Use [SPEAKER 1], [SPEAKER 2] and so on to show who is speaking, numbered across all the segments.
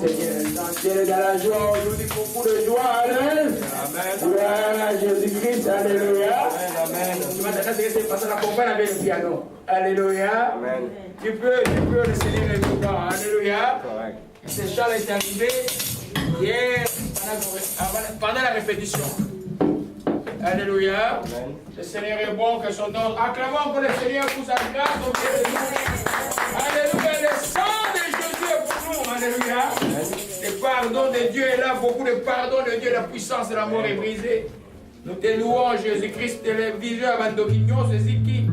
[SPEAKER 1] Seigneur. L'essentiel est dans la joie. Aujourd'hui, beaucoup de joie. Amen. Gloire à Jésus-Christ. Alléluia. Tu vas t'attendre que c'est passé la campagne avec le piano. Alléluia. Tu peux, le Seigneur est vivant. Alléluia. Ce chant est arrivé hier pendant la répétition. Alléluia. Le Seigneur est bon, que son nom. Acclamons pour le Seigneur pour sa grâce au pied de nous. Alléluia. Le sang de Jésus est pour nous. Alléluia. Le pardon de Dieu est là. Beaucoup de pardon de Dieu. La puissance de l'amour est brisée. Nous te louons, Jésus-Christ. Télévision avant d'opinion, c'est ce qui.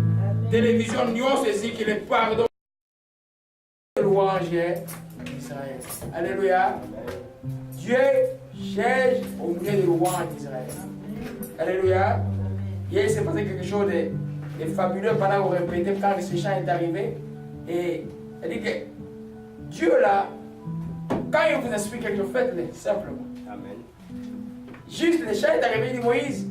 [SPEAKER 1] Télévision, nous, c'est ce qui. Le pardon. Louange d'Israël. Alléluia. Dieu cherche au milieu de louange d'Israël. Alléluia. Hier, il s'est passé quelque chose de fabuleux pendant qu'on répétait quand ce chant est arrivé. Et il dit que Dieu là, quand il vous explique quelque chose, faites-le simplement. Amen. Juste le chant est arrivé, il dit Moïse.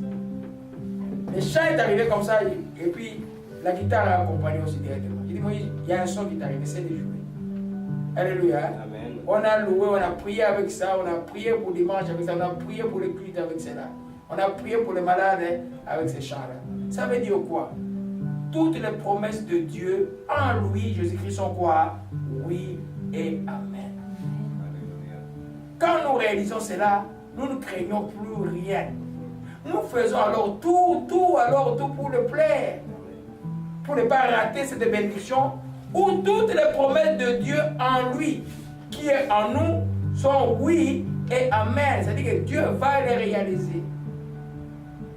[SPEAKER 1] Le chant est arrivé comme ça, et puis la guitare a accompagné aussi directement. Il dit Moïse, il y a un son qui est arrivé, c'est de jouer. Alléluia. Amen. On a loué, on a prié avec ça, on a prié pour dimanche avec ça, on a prié pour les cultes avec cela. On a prié pour les malades avec ces chants-là. Ça veut dire quoi? Toutes les promesses de Dieu en lui, Jésus-Christ, sont quoi? Oui et Amen. Alléluia. Quand nous réalisons cela, nous ne craignons plus rien. Nous faisons alors tout pour le plaire. Pour ne pas rater cette bénédiction où toutes les promesses de Dieu en lui, qui est en nous, sont oui et Amen. C'est-à-dire que Dieu va les réaliser.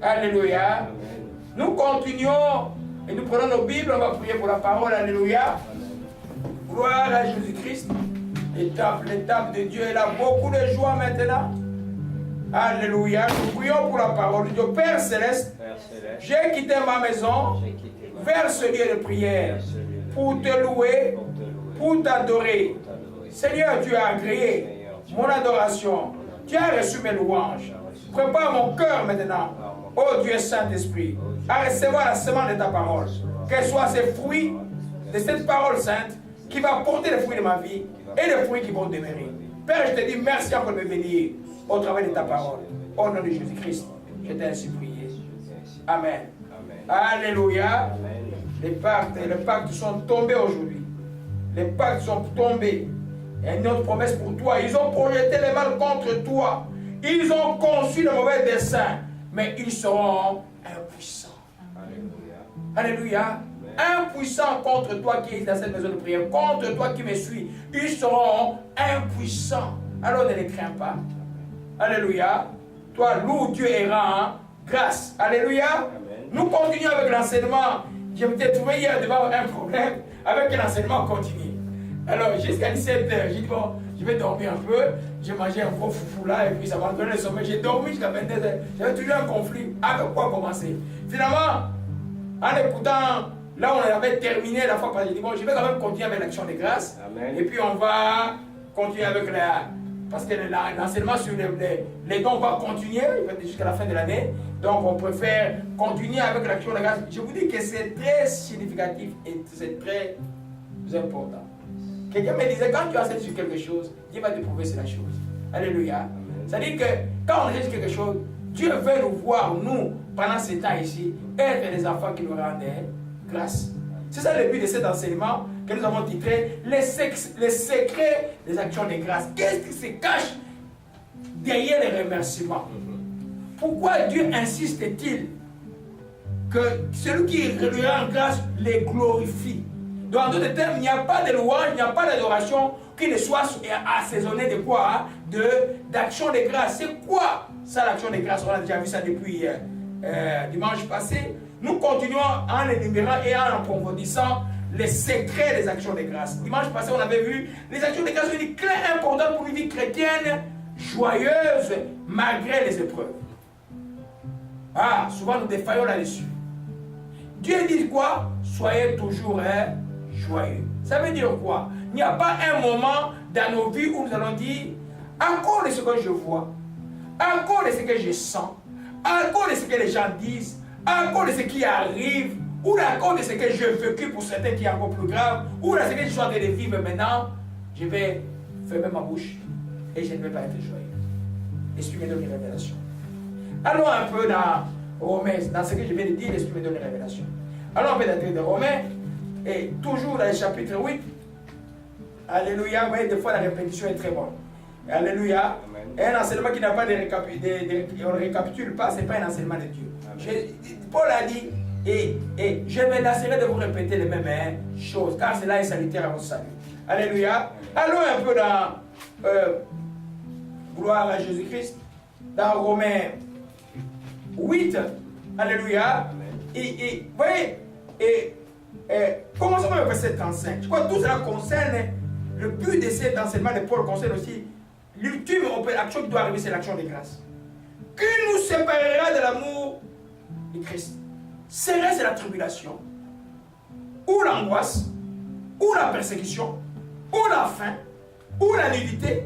[SPEAKER 1] Alléluia. Amen. Nous continuons et nous prenons nos Bibles, on va prier pour la parole. Alléluia. Amen. Gloire à Jésus-Christ. L'étape de Dieu est là. Beaucoup de joie maintenant. Alléluia. Nous prions pour la parole de Dieu. Père Céleste, j'ai quitté ma maison vers ce lieu de prière pour te louer, pour t'adorer. Seigneur, tu as agréé mon adoration. Tu as reçu mes louanges. Prépare mon cœur maintenant, ô Dieu Saint-Esprit, à recevoir la semence de ta parole. Qu'elle soit ces fruits de cette parole sainte qui va porter les fruits de ma vie et les fruits qui vont demeurer. Père, je te dis merci encore de me bénir au travers de ta parole. Au nom de Jésus-Christ, je t'ai ainsi prié. Amen. Alléluia. Les pactes sont tombés aujourd'hui. Les pactes sont tombés. Il y a une autre promesse pour toi. Ils ont projeté le mal contre toi. Ils ont conçu le mauvais dessein. Mais ils seront impuissants. Alléluia. Alléluia. Impuissants contre toi qui es dans cette maison de prière. Contre toi qui me suis. Ils seront impuissants. Alors ne les crains pas. Alléluia. Toi, loue Dieu et rends grâce. Alléluia. Amen. Nous continuons avec l'enseignement. Je me suis trouvé hier devant un problème avec l'enseignement continu. Alors, jusqu'à 17h, j'ai dit, bon, je vais dormir un peu. J'ai mangé un gros foufou là et puis ça m'a donné le sommeil. J'ai dormi jusqu'à 22h. J'avais toujours un conflit. Avec quoi commencer? Finalement, en écoutant, là on avait terminé la fois passée, j'ai dit, bon, je vais quand même continuer avec l'action de grâce. Amen. Et puis on va continuer avec la... Parce que l'enseignement sur les dons va continuer jusqu'à la fin de l'année. Donc on préfère continuer avec l'action de grâce. Je vous dis que c'est très significatif et c'est très important. Quelqu'un me disait, quand tu enseignes sur quelque chose, Dieu va te prouver sur la chose. Alléluia. C'est-à-dire que quand on enseigne sur quelque chose, Dieu veut nous voir, nous, pendant ce temps ici, être les enfants qui nous rendent grâce. C'est ça le but de cet enseignement que nous avons titré les secrets des actions de grâce. Qu'est-ce qui se cache derrière les remerciements? Pourquoi Dieu insiste-t-il que celui qui lui rend grâce les glorifie? Donc, en d'autres termes, il n'y a pas de louange, il n'y a pas d'adoration qui ne soit assaisonnée de quoi? D'action de grâce. C'est quoi ça, l'action de grâce? On a déjà vu ça depuis dimanche passé. Nous continuons en énumérant et en approfondissant les secrets des actions de grâce. Dimanche passé, on avait vu les actions de grâce sont une clé importante pour une vie chrétienne joyeuse malgré les épreuves. Ah, souvent nous défaillons là-dessus. Dieu dit quoi? Soyez toujours joyeux. Ça veut dire quoi? Il n'y a pas un moment dans nos vies où nous allons dire encore de ce que je vois, encore de ce que je sens, encore de ce que les gens disent, encore de ce qui arrive, ou encore de ce que j'ai vécu pour certains qui est encore plus grave, ou de ce que je suis en train de vivre maintenant, je vais fermer ma bouche et je ne vais pas être joyeux. L'Esprit me donne une révélation. Allons un peu dans Romains, dans ce que je viens de dire, l'Esprit me donne une révélation. Allons un peu dans le livre de Romains, et toujours dans le chapitre 8. Alléluia, vous voyez, des fois la répétition est très bonne. Alléluia. Et un enseignement qui n'a pas on ne récapitule pas, ce n'est pas un enseignement de Dieu. Paul a dit, et je me lasserai de vous répéter les mêmes choses, car cela est salutaire à votre salut. Alléluia. Allons un peu dans gloire à Jésus-Christ, dans Romains 8. Alléluia. Et vous voyez, commençons par le verset 35. Je crois que tout cela concerne, le but de cet enseignement de Paul concerne aussi l'ultime action qui doit arriver, c'est l'action de grâce. Qui nous séparera de l'amour de Christ? Serait-ce la tribulation, ou l'angoisse, ou la persécution, ou la faim, ou la nudité,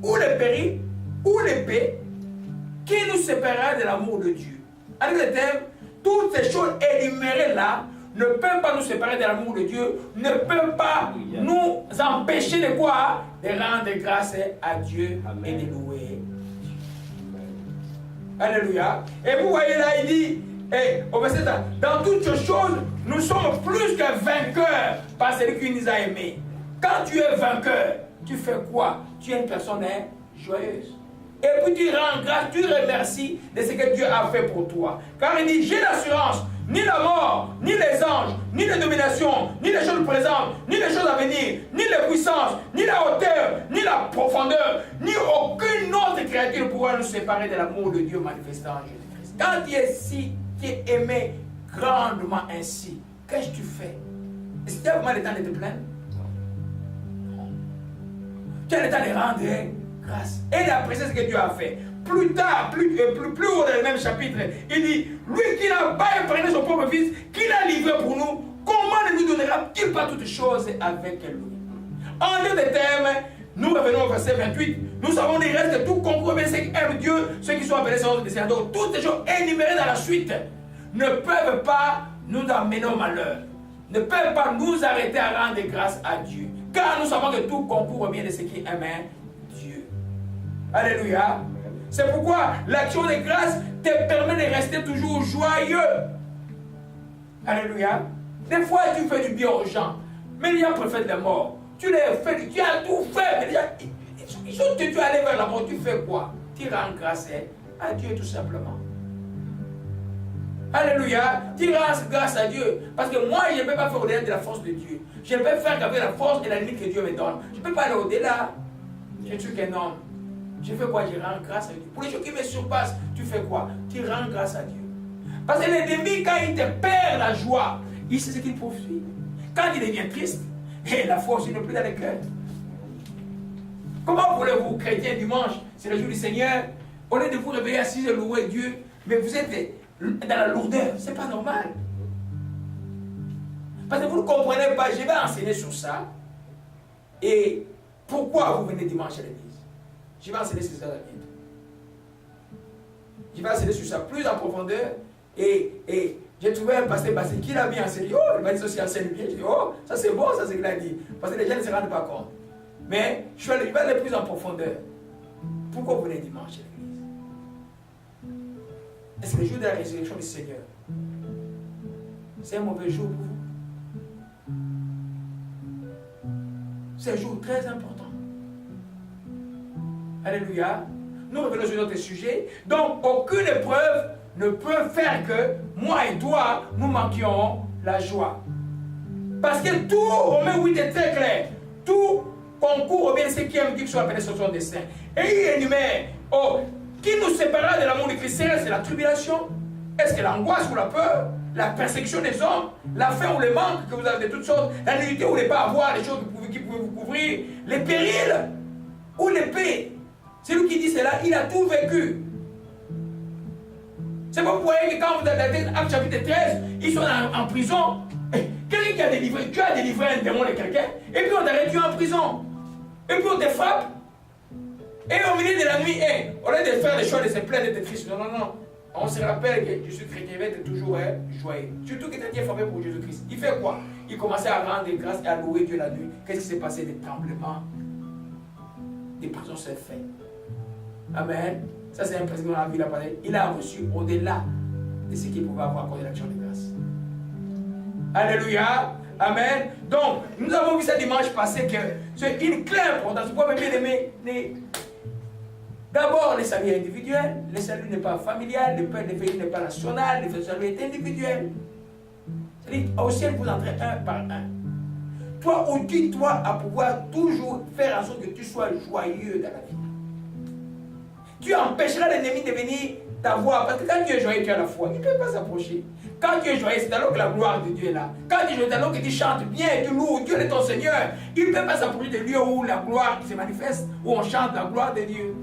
[SPEAKER 1] ou le péril, ou l'épée? Qui nous séparera de l'amour de Dieu? Avec le thème, toutes ces choses énumérées là ne peuvent pas nous séparer de l'amour de Dieu, ne peuvent pas nous empêcher de quoi? De rendre grâce à Dieu. Amen. Et de louer. Amen. Alléluia. Et vous voyez là, il dit, au verset 1, dans toutes ces choses, nous sommes plus que vainqueurs par celui qui nous a aimés. Quand tu es vainqueur, tu fais quoi? Tu es une personne joyeuse. Et puis tu rends grâce, tu remercies de ce que Dieu a fait pour toi. Car il dit, j'ai l'assurance, ni la mort, ni les anges, ni les dominations, ni les choses présentes, ni les choses à venir, ni les puissances, ni la hauteur, ni la profondeur, ni aucune autre créature pourra nous séparer de l'amour de Dieu manifesté en Jésus-Christ. Quand tu es aimé grandement ainsi, qu'est-ce que tu fais? Est-ce que tu as vraiment le temps de te plaindre? Non. Tu as le temps de rendre grâce et d'apprécier ce que Dieu a fait. Plus tard, plus haut dans le même chapitre, il dit, lui qui n'a pas épargné son propre fils, qui l'a livré pour nous, comment ne nous donnera-t-il pas toutes choses avec lui? En deux termes, nous revenons au verset 28, nous savons des restes que tout concourt bien ceux qui aiment Dieu, ceux qui sont appelés selon ses desseins. Donc toutes ces choses énumérées dans la suite ne peuvent pas nous amener au malheur, ne peuvent pas nous arrêter à rendre grâce à Dieu, car nous savons que tout concourt bien de ceux qui aiment Dieu. Alléluia. C'est pourquoi l'action de grâce te permet de rester toujours joyeux. Alléluia. Des fois, tu fais du bien aux gens, mais il y a un prophète de mort. Tu as tout fait, mais ils sont tu es allé vers la mort, tu fais quoi? Tu rends grâce à Dieu tout simplement. Alléluia. Tu rends grâce à Dieu. Parce que moi, je ne peux pas faire au-delà de la force de Dieu. Je ne peux faire qu'avec la force et la limite que Dieu me donne. Je ne peux pas aller au-delà. Je suis qu'un homme. Je fais quoi? Je rends grâce à Dieu. Pour les gens qui me surpassent, tu fais quoi? Tu rends grâce à Dieu. Parce que l'ennemi, quand il te perd la joie, il sait ce qu'il poursuit. Quand il devient triste, et la force n'est plus dans le cœur. Comment voulez-vous, chrétiens, dimanche, c'est le jour du Seigneur, au lieu de vous réveiller à 6 heures, louer Dieu, mais vous êtes dans la lourdeur? C'est pas normal. Parce que vous ne comprenez pas, je vais enseigner sur ça. Et pourquoi vous venez dimanche à l'église? Je vais enseigner sur ça bientôt. Je vais enseigner sur ça plus en profondeur. Et j'ai trouvé un pasteur qui l'a bien enseigné. Oh, il m'a dit ça, c'est enseigne bien. Je dis, oh, ça c'est bon, ça c'est qu'il a dit. Parce que les gens ne se rendent pas compte. Mais je vais aller plus en profondeur. Pourquoi vous venez dimanche à l'église? Est-ce que le jour de la résurrection du Seigneur, c'est un mauvais jour pour vous? C'est un jour très important. Alléluia. Nous revenons sur notre sujet. Donc, aucune épreuve ne peut faire que moi et toi, nous manquions la joie. Parce que tout, Romains 8 est très clair. Tout concourt au bien de ceux qui aiment Dieu qui sont appelés sur son destin. Et il énumère, qui nous séparera de l'amour de Christ? C'est la tribulation? Est-ce que l'angoisse ou la peur? La persécution des hommes? La faim ou le manque que vous avez de toutes sortes? La nudité ou ne pas avoir les choses qui pouvaient vous couvrir? Les périls ou l'épée? C'est lui qui dit cela, il a tout vécu. C'est pas pour voir que quand vous êtes dans Acte chapitre 13, ils sont en prison. Quelqu'un qui a délivré, tu as délivré un démon de quelqu'un, et puis on t'arrête, tu es en prison. Et puis on te frappe. Et au milieu de la nuit, au lieu de faire des choses, de se plaindre, d'être triste. Non, non, non. On se rappelle que Jésus chrétien va être toujours joyeux. Surtout que tu es frappé pour Jésus-Christ. Il fait quoi? Il commençait à rendre grâce et à louer Dieu la nuit. Qu'est-ce qui s'est passé? Des tremblements, de prison s'est fait. Amen. Ça, c'est un président dans la vie, il a reçu au-delà de ce qu'il pouvait avoir pour l'action de grâce. Alléluia. Amen. Donc, nous avons vu ce dimanche passé que c'est une clé importante. Vous pouvez bien aimer. D'abord, le salut est individuel. Le salut n'est pas familial. Le père de pays n'est pas national. Le salut est individuel. C'est-à-dire, au ciel, vous entrez un par un. Toi, outil-toi à pouvoir toujours faire en sorte que tu sois joyeux dans la vie. Tu empêcheras l'ennemi de venir t'avoir. Parce que quand tu es joyeux, tu as la foi. Il ne peut pas s'approcher. Quand tu es joyeux, c'est alors que la gloire de Dieu est là. Quand tu es joyeux, c'est alors que tu chantes bien, tu loues, Dieu est ton Seigneur. Il ne peut pas s'approcher de lieux où la gloire se manifeste, où on chante la gloire de Dieu.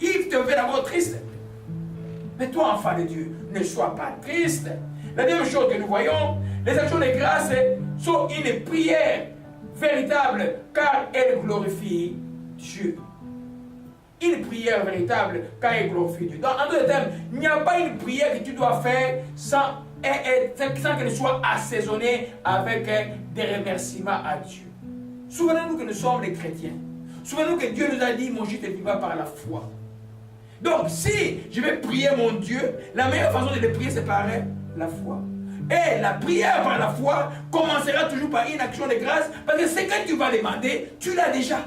[SPEAKER 1] Il te fait d'abord triste. Mais toi, enfant de Dieu, ne sois pas triste. La deuxième chose que nous voyons, les actions de grâce sont une prière véritable, car elle glorifie Dieu. Une prière véritable, car elle glorifie Dieu. Donc, en d'autres termes, il n'y a pas une prière que tu dois faire sans qu'elle soit assaisonnée avec des remerciements à Dieu. Souvenez-nous que nous sommes les chrétiens. Souvenez-nous que Dieu nous a dit, mon juste vivra par la foi. Donc, si je vais prier mon Dieu, la meilleure façon de le prier, c'est par la foi. Et la prière par la foi commencera toujours par une action de grâce, parce que ce que tu vas demander, tu l'as déjà.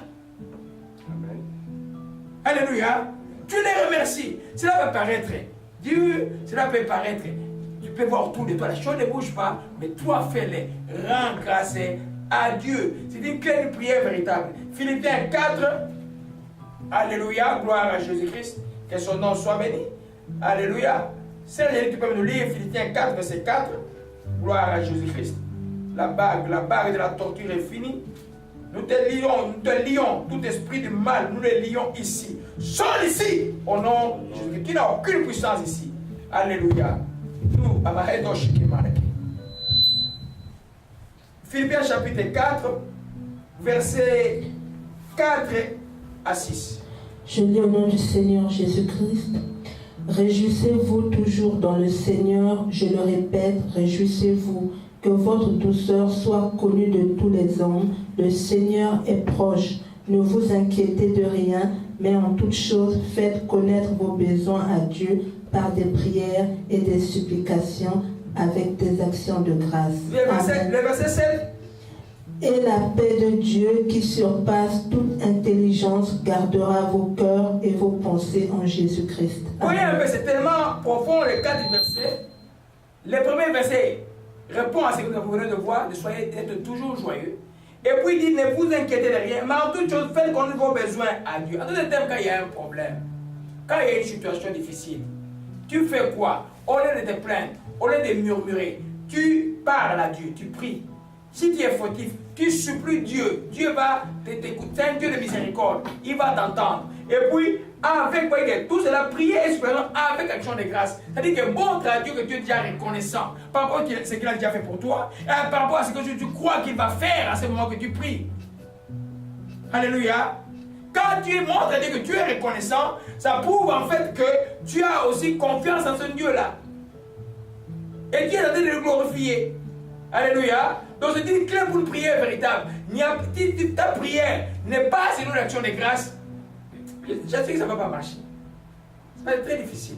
[SPEAKER 1] Amen. Alléluia. Tu les remercies. Cela peut paraître dur, cela peut paraître, tu peux voir autour de toi, la chose ne bouge pas, mais toi fais-les. Rends grâce à Dieu. C'est une clé de prière véritable. Philippiens 4, Alléluia, gloire à Jésus-Christ, que son nom soit béni. Alléluia. Seigneur, tu peux nous lire Philippiens 4, verset 4. Gloire à Jésus-Christ. La bague de la torture est finie. Nous te lions, tout esprit de mal, nous les lions ici. Sors ici, au nom de Jésus-Christ, qui n'a aucune puissance ici. Alléluia. Nous, Philippiens chapitre 4, verset 4 à 6.
[SPEAKER 2] Je lis au nom du Seigneur Jésus-Christ. Réjouissez-vous toujours dans le Seigneur, je le répète, réjouissez-vous, que votre douceur soit connue de tous les hommes, le Seigneur est proche, ne vous inquiétez de rien, mais en toute chose faites connaître vos besoins à Dieu par des prières et des supplications avec des actions de grâce.
[SPEAKER 1] Le verset 7.
[SPEAKER 2] Et la paix de Dieu qui surpasse toute intelligence gardera vos cœurs et vos pensées en Jésus-Christ.
[SPEAKER 1] Vous voyez un peu, c'est tellement profond les 4 versets. Le premier verset répond à ce que vous venez de voir, d'être toujours joyeux. Et puis il dit, ne vous inquiétez de rien, mais en toute chose, faites connaître vos besoins à Dieu. En d'autres termes, quand il y a un problème, quand il y a une situation difficile, tu fais quoi? Au lieu de te plaindre, au lieu de murmurer, tu parles à Dieu, tu pries. Si tu es fautif, tu supplies Dieu. Dieu va t'écouter. C'est un Dieu de miséricorde. Il va t'entendre. Et puis, avec tout cela, prier et supplier avec action de grâce. C'est-à-dire que montre à Dieu que tu es déjà reconnaissant par rapport à ce qu'il a déjà fait pour toi et par rapport à ce que tu crois qu'il va faire à ce moment que tu pries. Alléluia. Quand tu montres à Dieu que tu es reconnaissant, ça prouve en fait que tu as aussi confiance en ce Dieu-là. Et Dieu est en train de le glorifier. Alléluia. Donc c'est une clé pour une prière véritable. Ta prière n'est pas selon l'action de grâce. Je sais que ça ne va pas marcher. Ça va être très difficile.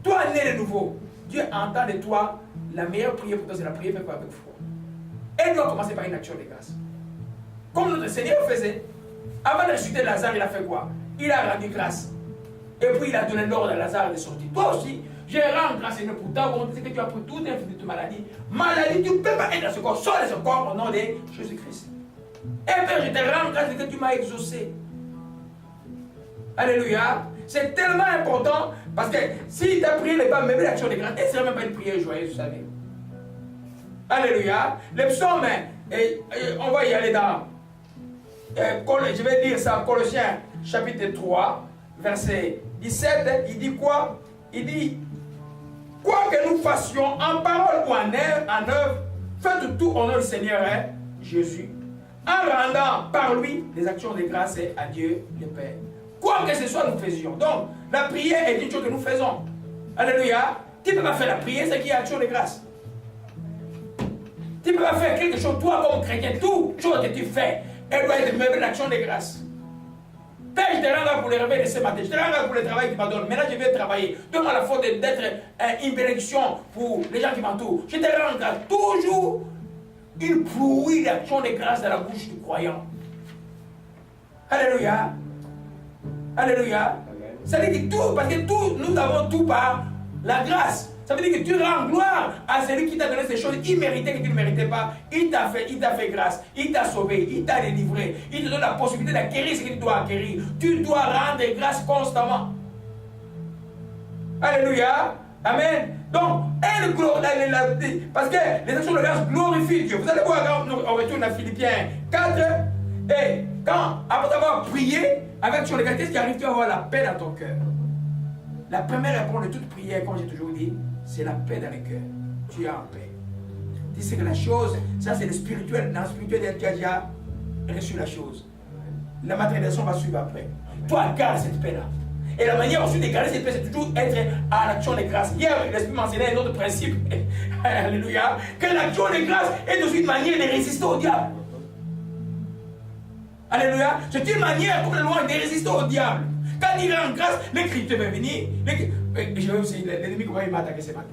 [SPEAKER 1] Toi, né de nouveau, Dieu entend de toi la meilleure prière pour toi, c'est la prière faite avec foi. Elle doit commencer par une action de grâce. Comme notre Seigneur faisait. Avant de ressusciter Lazare, il a fait quoi? Il a rendu grâce. Et puis il a donné l'ordre à Lazare de sortir. Toi aussi, je rends grâce Seigneur pour ta volonté, c'est que tu as pris toute infinité de maladie. Maladie, tu ne peux pas être dans ce corps, sors de ce corps au nom de Jésus-Christ. Et Père, je te rends grâce que tu m'as exaucé. Alléluia. C'est tellement important parce que si ta prière n'est pas même l'action de grâce, elle ne sera même pas une prière joyeuse, vous savez. Alléluia. Le psaume, on va y aller dans. Je vais lire ça, Colossiens chapitre 3, verset 17. Il dit quoi? Il dit, quoi que nous fassions en parole ou en œuvre, faites tout au nom du Seigneur Jésus, en rendant par lui des actions de grâce à Dieu le Père. Quoi que ce soit, nous faisions. Donc, la prière est une chose que nous faisons. Alléluia. Tu ne peux pas faire la prière, c'est qu'il y a action de grâce. Tu ne peux pas faire quelque chose, toi, comme chrétien, tout chose que tu fais, elle doit être même l'action de grâce. Père, je te rends là pour le réveil de ce matin. Je te rends là pour le travail qui m'a donné. Maintenant, je vais travailler. Donne-moi la faute d'être une bénédiction pour les gens qui m'entourent. Je te rends grâce. Toujours une pluie d'action de grâce dans la bouche du croyant. Alléluia. Alléluia. Ça veut dire que tout, parce que tout, nous avons tout par la grâce. Ça veut dire que tu rends gloire à celui qui t'a donné ces choses imméritées que tu ne méritais pas. Il t'a fait grâce, il t'a sauvé, il t'a délivré, il te donne la possibilité d'acquérir ce que tu dois acquérir. Tu dois rendre grâce constamment. Alléluia. Amen. Donc, elle parce que les actions de grâce glorifient Dieu. Vous allez voir, on retourne à Philippiens 4. Et quand, après avoir prié, avec sur les qualités, ce qui arrive, tu vas avoir la paix dans ton cœur. La première réponse de toute prière, comme j'ai toujours dit, c'est la paix dans le cœur. Tu es en paix. Tu sais que la chose, ça c'est le spirituel. Dans le spirituel, tu as déjà reçu la chose. La matérialisation va suivre après. Toi, garde cette paix-là. Et la manière ensuite de garder cette paix, c'est toujours être à l'action de grâce. Hier, l'Esprit mentionnait un autre principe. Alléluia. Que l'action de grâce est aussi une manière de résister au diable. Alléluia. C'est une manière pour le loin de résister au diable. Quand il est en grâce, les critères vont venir. Je vais aussi, l'ennemi, comment il m'a attaqué ce matin.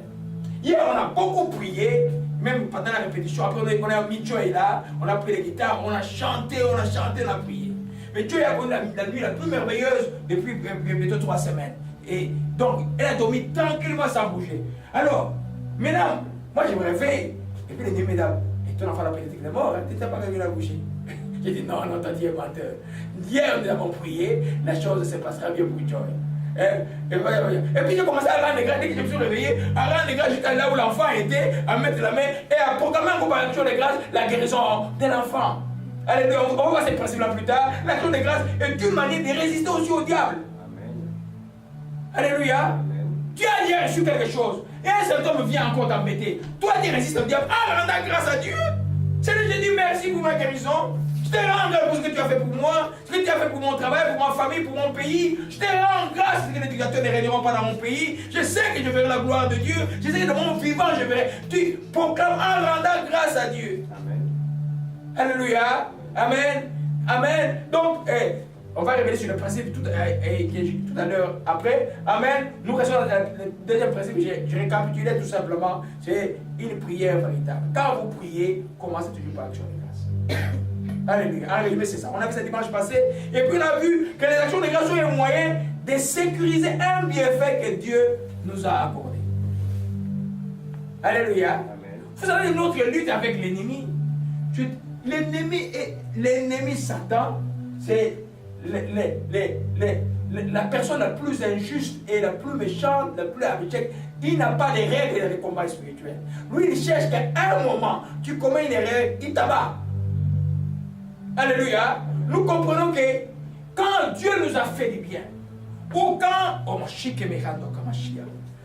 [SPEAKER 1] Hier, on a beaucoup prié, même pendant la répétition. Après, on a mis Joey là, on a pris les guitares, on a chanté, on a prié. Mais Joey a connu la nuit la plus merveilleuse depuis bientôt 3 semaines. Et donc, elle a dormi tranquillement sans bouger. Alors, maintenant, moi je me réveille. Et puis, les deux mesdames, et ton enfant la pénétique est mort, tu n'as pas réveillé la bouger. J'ai dit non, t'as dit menteur. Hier, nous avons prié, la chose se passera bien pour Joy. Et puis j'ai commencé à rendre grâce, dès que je me suis réveillé, à rendre grâce jusqu'à là où l'enfant était, à mettre la main et à proclamer en comparaison de grâce la guérison de l'enfant. Alléluia, on va voir ce principe-là plus tard. L'action de grâce est une manière de résister aussi au diable. Amen. Alléluia. Amen. Tu as déjà reçu quelque chose et un seul homme vient encore t'embêter. Toi, tu résistes au diable en rendant grâce à Dieu. C'est lui qui dit merci pour ma guérison. Je te rends grâce pour ce que tu as fait pour moi, ce que tu as fait pour mon travail, pour ma famille, pour mon pays. Je te rends grâce que les éducateurs ne régneront pas dans mon pays. Je sais que je verrai la gloire de Dieu. Je sais que dans mon vivant, je verrai. Tu proclames en rendant grâce à Dieu. Amen. Alléluia. Amen. Amen. Donc, on va revenir sur le principe tout à l'heure après. Amen. Nous restons dans le deuxième principe. Je récapitulais tout simplement. C'est une prière véritable. Quand vous priez, commencez toujours par l'action de grâce. Alléluia. En résumé, c'est ça. On a vu ça dimanche passé. Et puis on a vu que les actions de grâce sont un moyen de sécuriser un bienfait que Dieu nous a accordé. Alléluia. Amen. Vous savez, notre lutte avec l'ennemi. L'ennemi Satan, c'est la personne la plus injuste et la plus méchante, la plus abjecte. Il n'a pas de règles de combat spirituel. Lui, il cherche qu'à un moment, tu commets une erreur, il t'abat. Alléluia. Nous comprenons que quand Dieu nous a fait du bien, ou quand,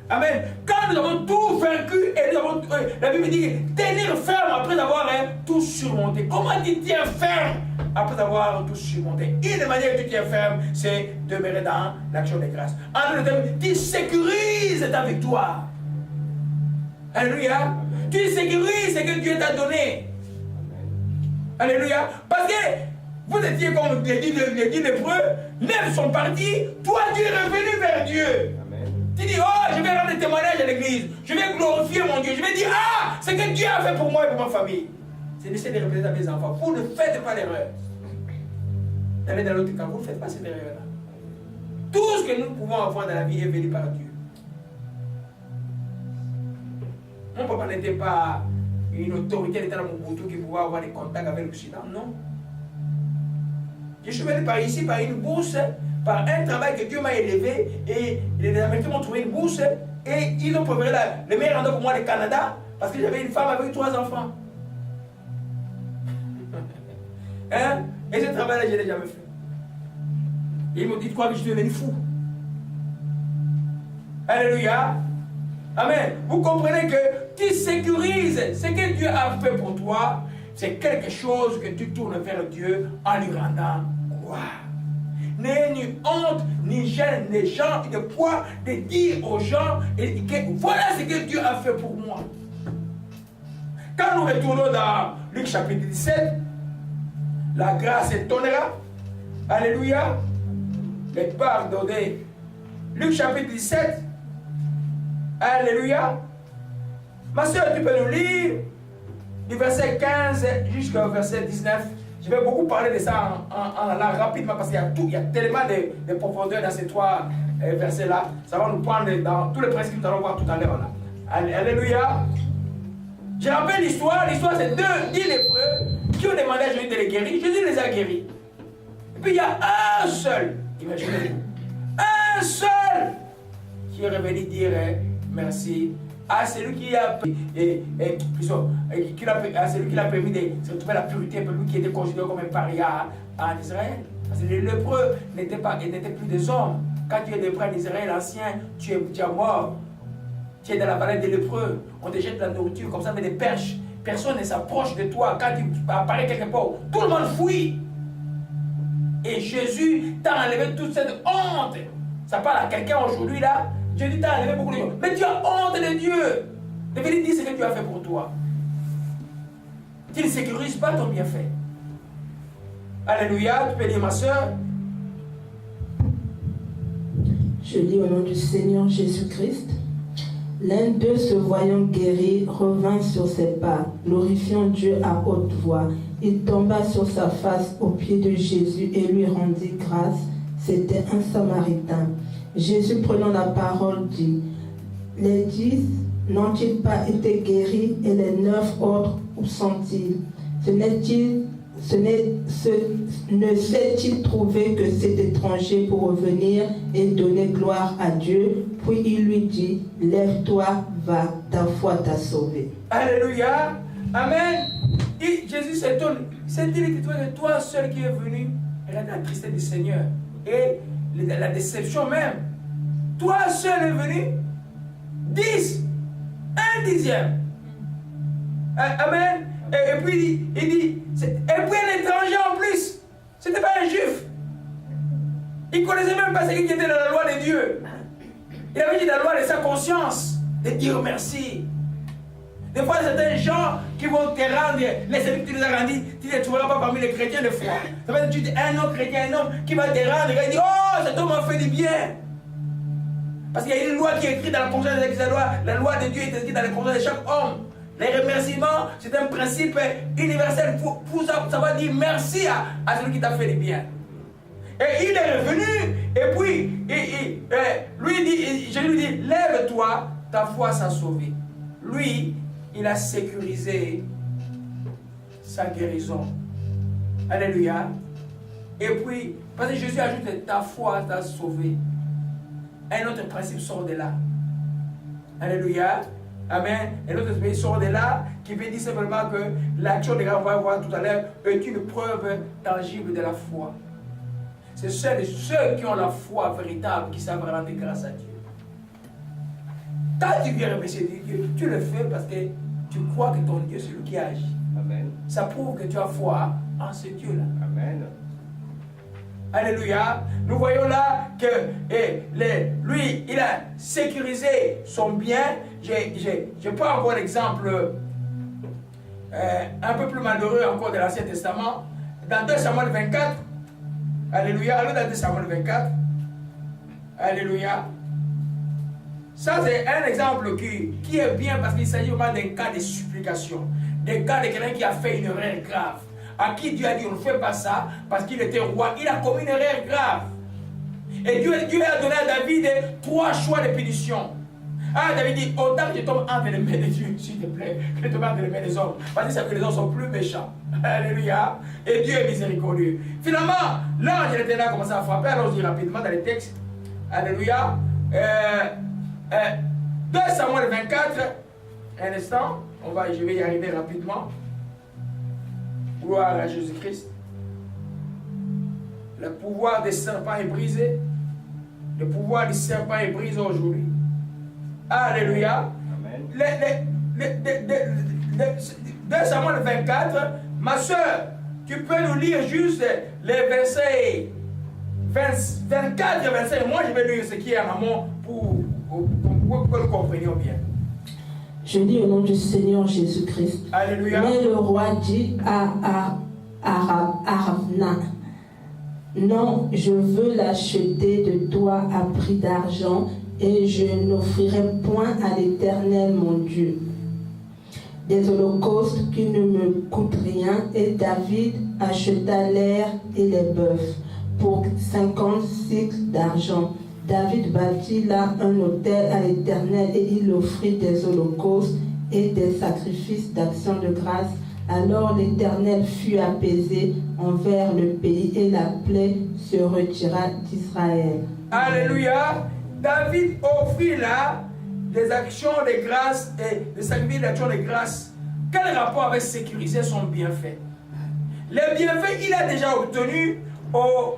[SPEAKER 1] amen, quand nous avons tout vaincu et nous avons, la Bible dit tenir ferme après avoir tout surmonté. Comment tu tiens ferme après avoir tout surmonté? Une manière que tu tiens ferme, c'est demeurer dans l'action de grâce. En d'autres termes, tu sécurises ta victoire. Alléluia. Tu sécurises ce que Dieu t'a donné. Alléluia. Parce que vous étiez comme les 10 lépreux, 9 sont partis, toi tu es revenu vers Dieu. Amen. Tu dis, oh, je vais rendre témoignage à l'église, je vais glorifier mon Dieu, je vais dire, ah, c'est que Dieu a fait pour moi et pour ma famille. C'est d'essayer de répéter à mes enfants, vous ne faites pas l'erreur. D'aller dans l'autre camp, vous ne faites pas cette erreur-là. Tout ce que nous pouvons avoir dans la vie est venu par Dieu. Mon papa n'était pas une autorité d'État dans mon bouton qui pouvait avoir des contacts avec l'Occident, non. Je suis venu par ici, par une bourse, par un travail que Dieu m'a élevé, et les Américains m'ont trouvé une bourse, et ils ont préparé le meilleur endroit pour moi, le Canada, parce que j'avais une femme avec 3 enfants. Hein? Et ce travail-là, je ne l'ai jamais fait. Et ils m'ont dit quoi, que je suis devenu fou. Alléluia. Amen. Vous comprenez que tu sécurises ce que Dieu a fait pour toi. C'est quelque chose que tu tournes vers Dieu en lui rendant gloire. N'ayez ni honte, ni gêne, ni gens, ni poids de dire aux gens que voilà ce que Dieu a fait pour moi. Quand nous retournons dans Luc chapitre 17, la grâce étonnera. Alléluia. Les pardonnés. Luc chapitre 17. Alléluia. Ma soeur, tu peux nous lire du verset 15 jusqu'au verset 19. Je vais beaucoup parler de ça en allant rapidement parce qu'il y a tellement de profondeur dans ces trois versets-là. Ça va nous prendre dans tous les principes que nous allons voir tout à l'heure. Alléluia. Je rappelle l'histoire. L'histoire, c'est 10 lépreux qui ont demandé à Jésus de les guérir. Jésus les a guéris. Et puis il y a un seul, imaginez-vous, un seul qui est revenu dire merci à celui qui a permis de se retrouver la pureté, pour lui qui était considéré comme un paria en Israël. Parce que les lépreux n'étaient plus des hommes. Quand tu es lépreux en Israël ancien, tu es mort. Tu es dans la vallée des lépreux. On te jette la nourriture comme ça avec des perches. Personne ne s'approche de toi. Quand tu apparais quelque part, tout le monde fuit. Et Jésus t'a enlevé toute cette honte. Ça parle à quelqu'un aujourd'hui là. Jésus t'a enlevé beaucoup de choses. Mais tu as honte de Dieu. De venir dire ce que tu as fait pour toi. Tu ne sécurises pas ton bienfait. Alléluia. Tu peux dire ma soeur.
[SPEAKER 2] Je lis au nom du Seigneur Jésus-Christ. L'un d'eux, se voyant guéri, revint sur ses pas, glorifiant Dieu à haute voix. Il tomba sur sa face aux pieds de Jésus et lui rendit grâce. C'était un Samaritain. Jésus, prenant la parole, dit: les 10 n'ont-ils pas été guéris, et les 9 autres, où sont-ils? Ne s'est-il trouvé que cet étranger pour revenir et donner gloire à Dieu? Puis il lui dit: lève-toi, va, ta foi t'a sauvé.
[SPEAKER 1] Alléluia. Amen. Et Jésus s'étonne. C'est-il que toi seul qui est venu? Regarde la tristesse du Seigneur et la déception même. Toi seul est venu. 10, un dixième. Amen. Et puis il dit, et puis un étranger en plus. C'était pas un juif. Il ne connaissait même pas ce qui était dans la loi de Dieu. Il avait dit dans la loi de sa conscience de dire merci. Des fois, certains gens qui vont te rendre les services que tu les as rendus, tu ne les trouveras pas parmi les chrétiens de foi. Ça veut dire que tu dis un autre chrétien, un homme qui va te rendre et il dit: oh, cet homme m'a fait du bien. Parce qu'il y a une loi qui est écrite dans la conscience de la loi de Dieu est écrite dans la conscience de chaque homme. Les remerciements, c'est un principe universel. Pour ça va dire merci à celui qui t'a fait du bien. Et il est revenu, et puis Jésus lui dit: lève-toi, ta foi s'est sauvée. Lui, il a sécurisé sa guérison. Alléluia. Et puis, parce que Jésus ajoute: ta foi t'a sauvé. Un autre principe sort de là. Alléluia. Amen. Et l'autre esprit sort de là, qui veut dire simplement que l'action de on va voir tout à l'heure est une preuve tangible de la foi. C'est ceux qui ont la foi véritable qui savent rendre grâce à Dieu. Quand tu viens remercier Dieu, tu le fais parce que tu crois que ton Dieu c'est lui qui agit.
[SPEAKER 3] Amen.
[SPEAKER 1] Ça prouve que tu as foi en ce Dieu-là.
[SPEAKER 3] Amen.
[SPEAKER 1] Alléluia. Nous voyons là que lui, il a sécurisé son bien. Je prends encore l'exemple un peu plus malheureux encore de l'Ancien Testament. Dans 2 Samuel 24. Alléluia. Allons dans 2 Samuel 24. Alléluia. Ça, c'est un exemple qui est bien parce qu'il s'agit vraiment d'un cas de supplication. D'un cas de quelqu'un qui a fait une erreur grave. À qui Dieu a dit: on ne fait pas ça parce qu'il était roi. Il a commis une erreur grave. Et Dieu a donné à David 3 choix de punition. Ah, David dit: autant que je tombe entre les mains de Dieu, s'il te plaît, que je tombe entre les mains des hommes. Parce que les hommes sont plus méchants. Alléluia. Et Dieu est miséricordieux. Finalement, l'ange était là, commencé à frapper. Alors, je dis rapidement dans les textes. Alléluia. 2 Samuel 24. Un instant. Je vais y arriver rapidement. Gloire à Jésus-Christ. Le pouvoir des serpents est brisé. Le pouvoir du serpent est brisé aujourd'hui. Alléluia.
[SPEAKER 3] Amen.
[SPEAKER 1] 2 Samuel 24. Ma soeur, tu peux nous lire juste les versets 24 et 25. Moi, je vais lire ce qui est en amont pour que nous comprenions bien.
[SPEAKER 2] Je lis au nom du Seigneur Jésus-Christ.
[SPEAKER 1] Alléluia.
[SPEAKER 2] Mais le roi dit Aravna. Non, je veux l'acheter de toi à prix d'argent et je n'offrirai point à l'Éternel mon Dieu des holocaustes qui ne me coûtent rien. Et David acheta l'air et les bœufs pour 50 cycles d'argent. David bâtit là un autel à l'Éternel et il offrit des holocaustes et des sacrifices d'action de grâce. Alors l'Éternel fut apaisé envers le pays et la plaie se retira d'Israël.
[SPEAKER 1] Alléluia. David offrit là des actions de grâce et des sacrifices d'actions de grâce. Quel rapport avec sécuriser son bienfait? Les bienfaits il a déjà obtenu quand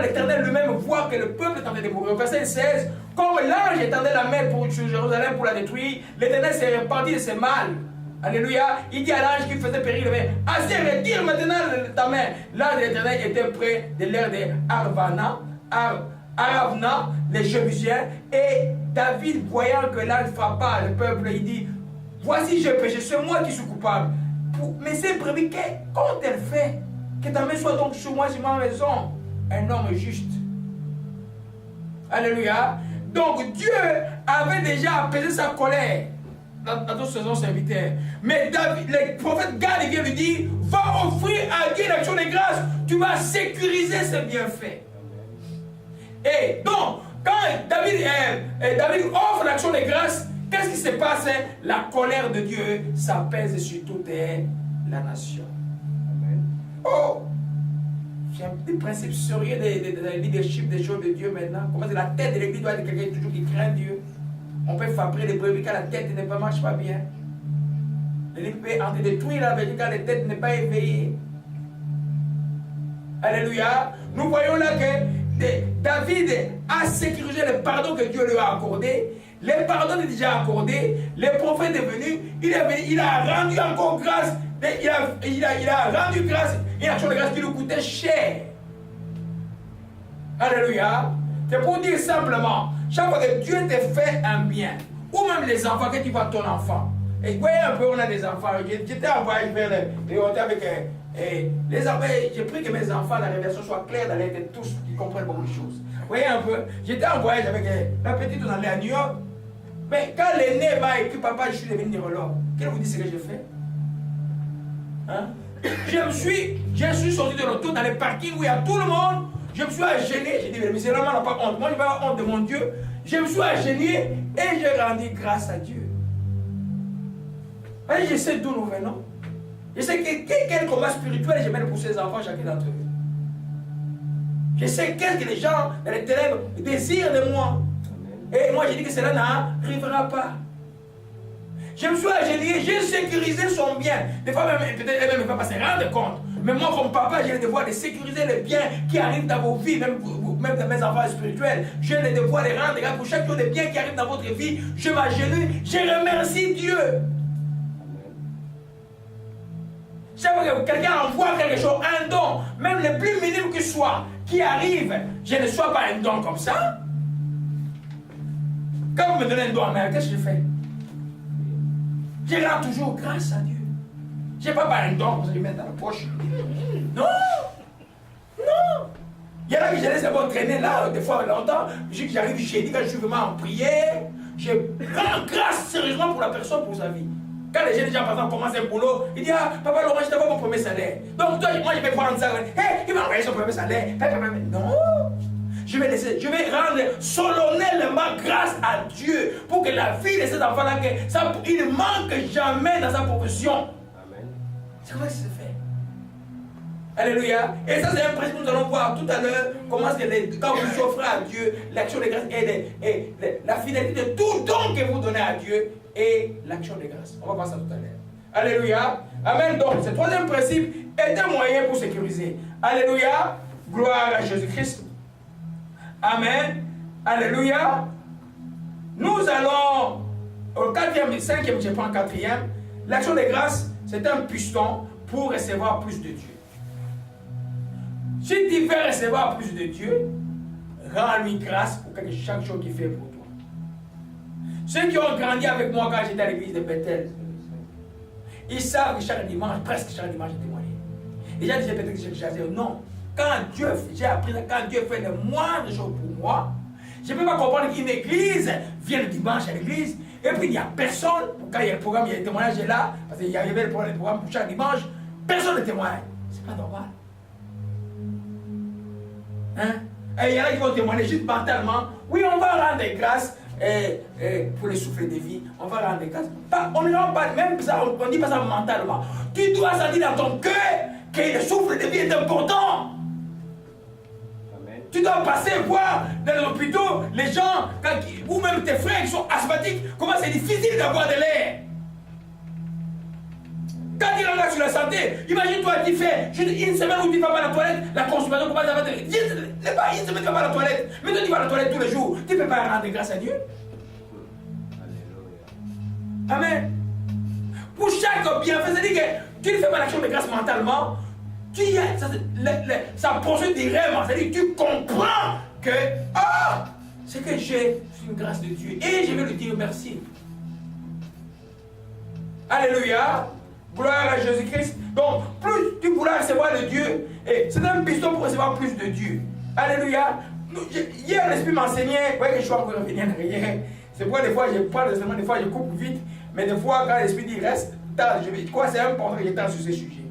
[SPEAKER 1] l'Éternel lui-même voit que le peuple est en train de mourir. Au verset 16, comme l'ange étendait la main sur Jérusalem pour la détruire, l'Éternel s'est répandu de ses mal. Alléluia. Il dit à l'ange qui faisait périr le main, assez retire maintenant ta main. L'ange de l'Éternel était près de l'air de Aravna, les Jébusiens. Et David, voyant que l'ange frappa le peuple, il dit, voici j'ai péché, c'est moi qui suis coupable. Mais c'est prévu qu'ont-elles fait? Que ta main soit donc sur moi, sur ma maison. Un homme juste. Alléluia. Donc Dieu avait déjà apaisé sa colère dans toute saison serviteur. Mais David, le prophète Gad vient lui dire, va offrir à Dieu l'action de grâce. Tu vas sécuriser ses bienfaits. Et donc, quand David offre l'action de grâce, qu'est-ce qui se passe? La colère de Dieu s'apaise sur toute la nation. Oh, j'ai un petit principe sérieux de leadership des choses de Dieu maintenant. Comment la tête de l'église doit être quelqu'un toujours qui craint Dieu. On peut fabriquer des brebis quand la tête ne marche pas bien. L'église peut en détruire la vérité quand la tête n'est pas éveillée. Alléluia. Nous voyons là que David a sécurisé le pardon que Dieu lui a accordé. Le pardon est déjà accordé. Le prophète est venu. Il a rendu encore grâce. Il a rendu grâce, une action de grâce qui lui coûtait cher. Alléluia. C'est pour dire simplement, chaque fois que Dieu te fait un bien, ou même les enfants, que tu vois ton enfant. Et vous voyez un peu, on a des enfants. J'étais en voyage vers les hôtels avec les enfants. J'ai pris que mes enfants, la révélation soit claire dans les têtes, tous, qui comprennent beaucoup de choses. Vous voyez un peu, j'étais en voyage avec la petite, on allait à New York. Mais quand l'aîné m'a écrit, papa, je suis devenu neurologue. Qu'est-ce que vous dites ce que j'ai fait? Hein? Je suis sorti de l'auto dans les parkings où il y a tout le monde. Je me suis agenouillé. J'ai dit, mais c'est vraiment pas honte. Moi, je vais avoir honte de mon Dieu. Je me suis agenouillé et j'ai rendu grâce à Dieu. Et je sais d'où nous venons. Je sais quel combat spirituel je mène pour ces enfants, chacun d'entre eux. Je sais qu'est-ce que les gens dans les ténèbres désirent de moi. Et moi, j'ai dit que cela n'arrivera pas. Je me suis agenouillé, j'ai sécurisé son bien. Des fois, peut-être elle ne va pas se rendre compte. Mais moi, comme papa, j'ai le devoir de sécuriser les biens qui arrivent dans vos vies, même dans mes enfants spirituels. J'ai le devoir de rendre grâce pour chaque jour des biens qui arrivent dans votre vie. Je m'agenouille, je remercie Dieu. Chaque fois que quelqu'un envoie quelque chose, un don, même le plus minime que soit, qui arrive, je ne sois pas un don comme ça. Quand vous me donnez un don en main, qu'est-ce que je fais? Je rends toujours grâce à Dieu. Je n'ai pas un don pour se mettre dans la poche. Non! Non! Il y en a qui je laisse d'abord traîner là, des fois longtemps. J'arrive chez lui quand je suis vraiment en prière. Je rends grâce sérieusement pour la personne, pour sa vie. Quand les jeunes gens, par exemple, commencent un boulot, ils disent, ah, papa Laurent, je t'envoie mon premier salaire. Donc, toi, moi, je vais prendre ça. Hey, il va envoyer son premier salaire. Non! Je vais rendre solennellement grâce à Dieu pour que la vie de cet enfant-là, il ne manque jamais dans sa profession. Amen. C'est comment ça se fait? Alléluia. Et ça, c'est un principe que nous allons voir tout à l'heure. Comment quand vous offrez à Dieu l'action de grâce et la finalité de tout don que vous donnez à Dieu et l'action de grâce. On va voir ça tout à l'heure. Alléluia. Amen. Donc, ce troisième principe est un moyen pour sécuriser. Alléluia. Gloire à Jésus-Christ. Amen. Alléluia. Nous allons au 4e, 5e, je prends 4e. L'action de grâce, c'est un piston pour recevoir plus de Dieu. Si tu veux recevoir plus de Dieu, rends-lui grâce pour chaque chose qu'il fait pour toi. Ceux qui ont grandi avec moi quand j'étais à l'église de Bethel, ils savent que chaque dimanche, presque chaque dimanche, je témoignais. Et j'ai dit, peut-être que j'ai chassé. Non. J'ai appris ça, quand Dieu fait les moindres choses pour moi, je ne peux pas comprendre qu'une église vient le dimanche à l'église, et puis il n'y a personne, quand il y a le programme, il y a le témoignage est là, parce qu'il y avait le programme pour chaque dimanche, personne ne témoigne. C'est pas normal. Hein? Et il y en a qui vont témoigner juste mentalement. Oui, on va rendre grâce pour le souffle de vie. On va rendre grâce. On ne rend pas, même ça, on ne dit pas ça mentalement. Tu dois sentir dans ton cœur que le souffle de vie est important. Amen. Tu dois passer voir dans les hôpitaux les gens, ou même tes frères qui sont asthmatiques, comment c'est difficile d'avoir de l'air. Quand il regarde sur la santé, imagine-toi, tu fais juste une semaine où tu ne vas pas à la toilette, la consommation commence à faire. Pas une semaine, tu ne vas pas à la toilette. Mais toi, tu vas à la toilette tous les jours. Tu ne peux pas rendre grâce à Dieu. Amen. Pour chaque bienfait, c'est-à-dire que tu ne fais pas l'action de grâce mentalement. Ça poursuit des rêves. C'est-à-dire que tu comprends que ce que j'ai, c'est une grâce de Dieu. Et je vais lui dire merci. Alléluia. Gloire à Jésus-Christ. Donc, plus tu pourras recevoir de Dieu, et c'est un piston pour recevoir plus de Dieu. Alléluia. Hier, l'Esprit m'enseignait, vous voyez que je suis encore revenu en arrière. C'est pourquoi des fois je parle de des fois je coupe vite, mais des fois quand l'Esprit dit reste, c'est important que je tente sur ce sujet.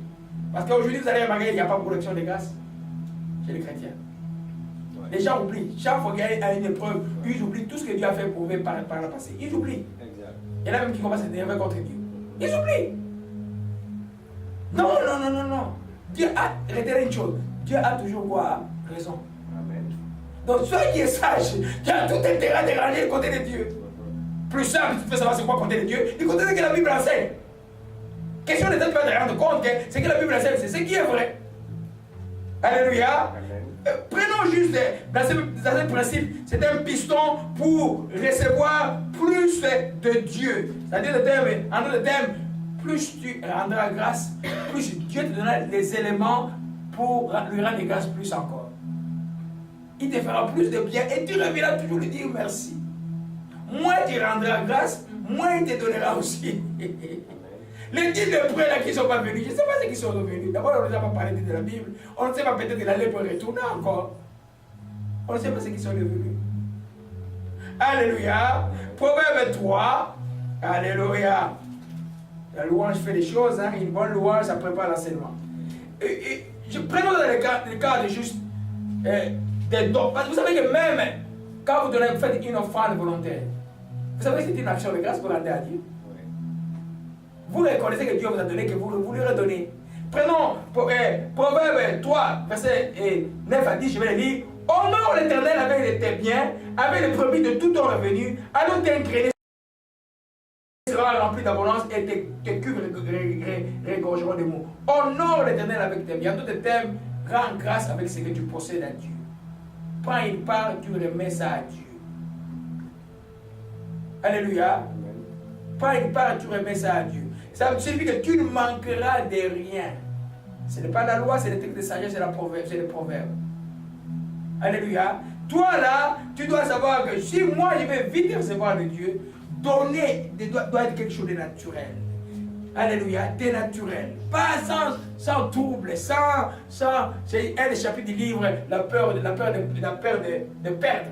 [SPEAKER 1] Parce qu'aujourd'hui, vous allez remarquer, il n'y a pas de production de grâce chez les chrétiens. Ouais. Les gens oublient. Chaque fois qu'il y a une épreuve, ils oublient tout ce que Dieu a fait pour eux par le passé. Ils oublient. Exact. Il y en a même qui commencent à s'énerver contre Dieu. Ils oublient. Non. Dieu a, retenez une chose, Dieu a toujours quoi? Raison. Amen. Donc, celui qui est sage, qui a tout intérêt de ranger le côté de Dieu. Plus simple, tu peux savoir c'est quoi le côté de Dieu, du côté que la Bible enseigne. Question de temps, tu vas te rendre compte que ce que la Bible enseigne, c'est ce qui est vrai. Alléluia. Prenons juste dans ce principe, c'est un piston pour recevoir plus de Dieu. C'est-à-dire, en d'autres termes, plus tu rendras grâce, plus Dieu te donnera les éléments pour lui rendre grâce plus encore. Il te fera plus de bien et tu reviendras toujours lui dire merci. Moins tu rendras grâce, moins il te donnera aussi. Les 10 lépreux là qui ne sont pas venus, je ne sais pas ceux qui sont revenus. D'abord, on ne nous a pas parlé de la Bible. On ne sait pas peut-être que la lèpre retourner encore. On ne sait pas ceux qui sont revenus. Alléluia. Proverbe 3. Alléluia. La louange fait des choses, hein. Une bonne louange, ça prépare l'enseignement. Je prends dans le cas de juste des dons. Parce que vous savez que même quand vous faites une offrande volontaire, vous savez que c'est une action de grâce pour rendre à Dieu. Vous reconnaissez que Dieu vous a donné, que vous lui redonnez. Prenons Proverbe 3, verset 9 à 10, je vais le lire. Honore l'Éternel avec tes biens, avec les brebis de tout ton revenu, alors tes greniers sera rempli d'abondance et tes cuves regorgeront de mots. Honore l'Éternel avec tes biens. En d'autres termes, rends grâce avec ce que tu possèdes à Dieu. Prends une part, tu remets ça à Dieu. Alléluia. Prends une part, tu remets ça à Dieu. Ça signifie que tu ne manqueras de rien. Ce n'est pas la loi, c'est le texte de sagesse, c'est le proverbe. Alléluia. Toi là, tu dois savoir que si moi je vais vite recevoir de Dieu, donner doit être quelque chose de naturel. Alléluia, de naturel. Pas sans trouble, c'est un des chapitres du livre, la peur de perdre.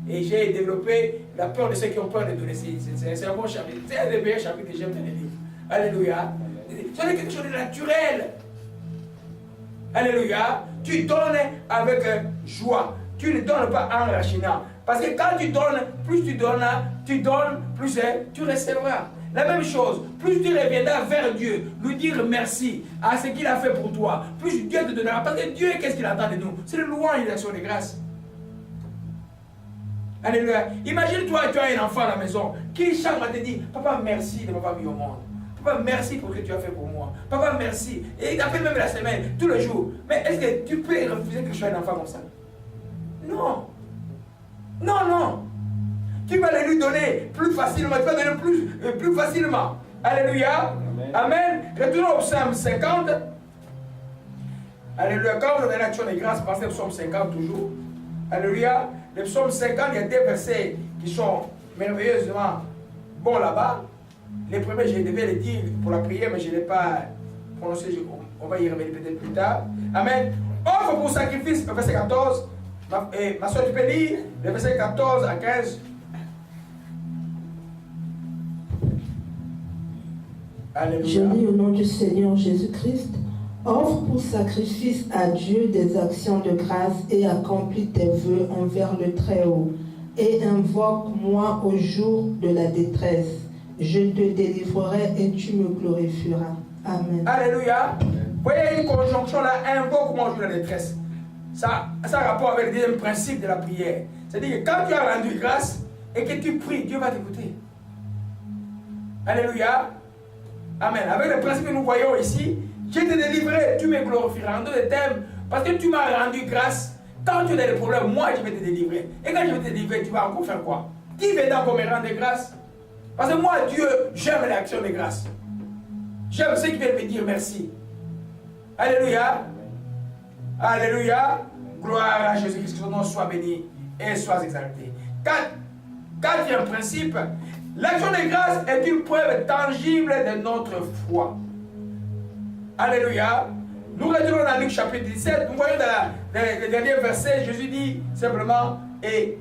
[SPEAKER 1] Et j'ai développé la peur de ceux qui ont peur de donner. C'est un bon chapitre. C'est un des meilleurs chapitres que j'aime dans les livres. Alléluia. C'est quelque chose de naturel. Alléluia. Tu donnes avec joie. Tu ne donnes pas en rachinant. Parce que quand tu donnes, plus tu donnes, plus tu recevras. La même chose, plus tu reviendras vers Dieu, lui dire merci à ce qu'il a fait pour toi, plus Dieu te donnera. Parce que Dieu, qu'est-ce qu'il attend de nous? C'est le louange et l'action de grâce. Alléluia. Imagine-toi, tu as un enfant à la maison qui chaque matin te dit, papa, merci de m'avoir mis au monde. Papa, merci pour ce que tu as fait pour moi. Papa, merci. Et il t'appelle même la semaine, tous les jours. Mais est-ce que tu peux refuser que je sois un enfant comme ça? Non. Non. Tu vas le lui donner plus facilement. Tu vas donner plus facilement. Alléluia. Amen. Retournons au psaume 50. Alléluia. Quand vous avez l'action de grâce, passez au psaume 50 toujours. Alléluia. Le psaume 50, il y a des versets qui sont merveilleusement bons là-bas. Les premiers, je devais les dire pour la prière, mais je ne l'ai pas prononcé On va y revenir peut-être plus tard. Amen. Offre pour sacrifice, le verset 14. Ma soeur, tu peux lire le verset 14 à 15. Alléluia.
[SPEAKER 2] Je lis au nom du Seigneur Jésus-Christ. Offre pour sacrifice à Dieu des actions de grâce et accomplis tes vœux envers le Très-Haut. Et invoque-moi au jour de la détresse. Je te délivrerai et tu me glorifieras. Amen.
[SPEAKER 1] Alléluia. Vous voyez une conjonction là, invoque-moi au jour de la détresse. Ça a rapport avec le deuxième principe de la prière. C'est-à-dire que quand tu as rendu grâce et que tu pries, Dieu va t'écouter. Alléluia. Amen. Avec le principe que nous voyons ici, je te délivrerai, tu me glorifieras. En d'autres termes, parce que tu m'as rendu grâce, quand tu as des problèmes, moi je vais te délivrer. Et quand je vais te délivrer, tu vas encore faire quoi? Qui veut donc me rendre grâce? Parce que moi, Dieu, j'aime l'action de grâce. J'aime ceux qui viennent me dire merci. Alléluia. Alléluia. Gloire à Jésus-Christ, que son nom soit béni et soit exalté. Quatrième principe, l'action de grâce est une preuve tangible de notre foi. Alléluia. Nous retournons dans Luc chapitre 17. Nous voyons dans le dernier verset, Jésus dit simplement, et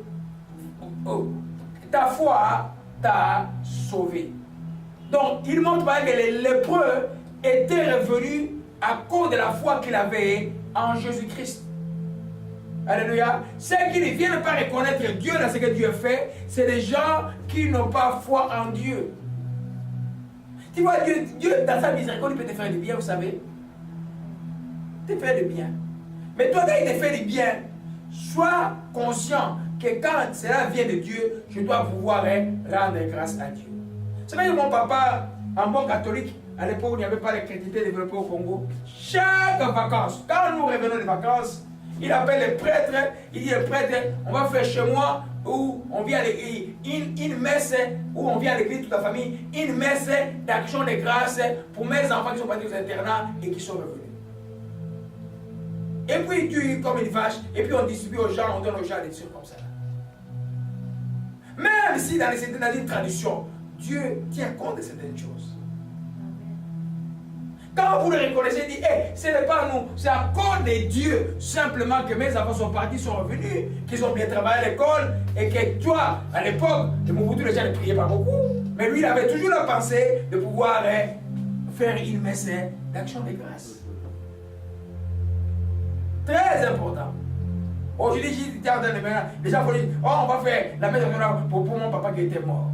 [SPEAKER 1] ta foi t'a sauvé. Donc, il montre que les lépreux étaient revenus à cause de la foi qu'il avait en Jésus-Christ. Alléluia. Ceux qui ne viennent pas reconnaître Dieu dans ce que Dieu fait, c'est des gens qui n'ont pas foi en Dieu. Tu vois, Dieu dans sa miséricorde, il peut te faire du bien, vous savez. Te faire du bien. Mais toi, quand il te fait du bien, sois conscient que quand cela vient de Dieu, je dois pouvoir rendre grâce à Dieu. C'est vrai que mon papa, un bon catholique, à l'époque où il n'y avait pas les chrétienté développée au Congo, chaque vacances, quand nous revenons des vacances, il appelle les prêtres, il dit les prêtres, on va faire chez moi, où on vient à l'église, une messe, où on vient à l'église toute la famille, une messe d'action de grâce pour mes enfants qui sont partis aux internats et qui sont revenus. Et puis il tue comme une vache, et puis on distribue aux gens, on donne aux gens des trucs comme ça. Même si dans une tradition, Dieu tient compte de certaines choses. Quand vous le reconnaissez, dites, hey, ce n'est pas nous, c'est à cause de Dieu, simplement que mes enfants sont partis, sont revenus, qu'ils ont bien travaillé à l'école, et que toi, à l'époque, de Mobutu, les gens ne priaient pas beaucoup, mais lui, il avait toujours la pensée de pouvoir faire une messe d'action de grâce. Très important. Aujourd'hui, j'étais en train de faire, les gens vont dire, oh, on va faire la messe d'action de grâce pour mon papa qui était mort.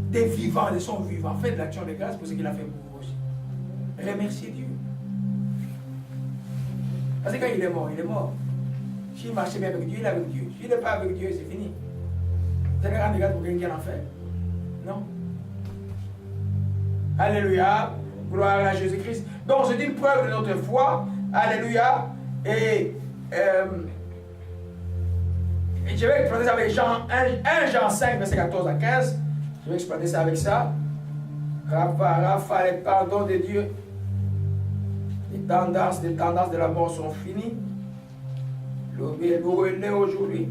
[SPEAKER 1] Des vivants, des sons vivants. Faites l'action de grâce pour ce qu'il a fait pour vous aussi. Remerciez Dieu. Parce que quand il est mort, il est mort. S'il marchait bien avec Dieu, il est avec Dieu. S'il n'est pas avec Dieu, c'est fini. Vous allez rendre grâce pour quelqu'un en fait? Non. Alléluia. Gloire à Jésus-Christ. Donc, c'est une preuve de notre foi. Alléluia. Et je vais expliquer ça avec Jean 1 Jean 5, verset 14 à 15. Je vais expliquer ça avec ça. Rafa, les pardons de Dieu. Les tendances de la mort sont finies. L'eau est né aujourd'hui.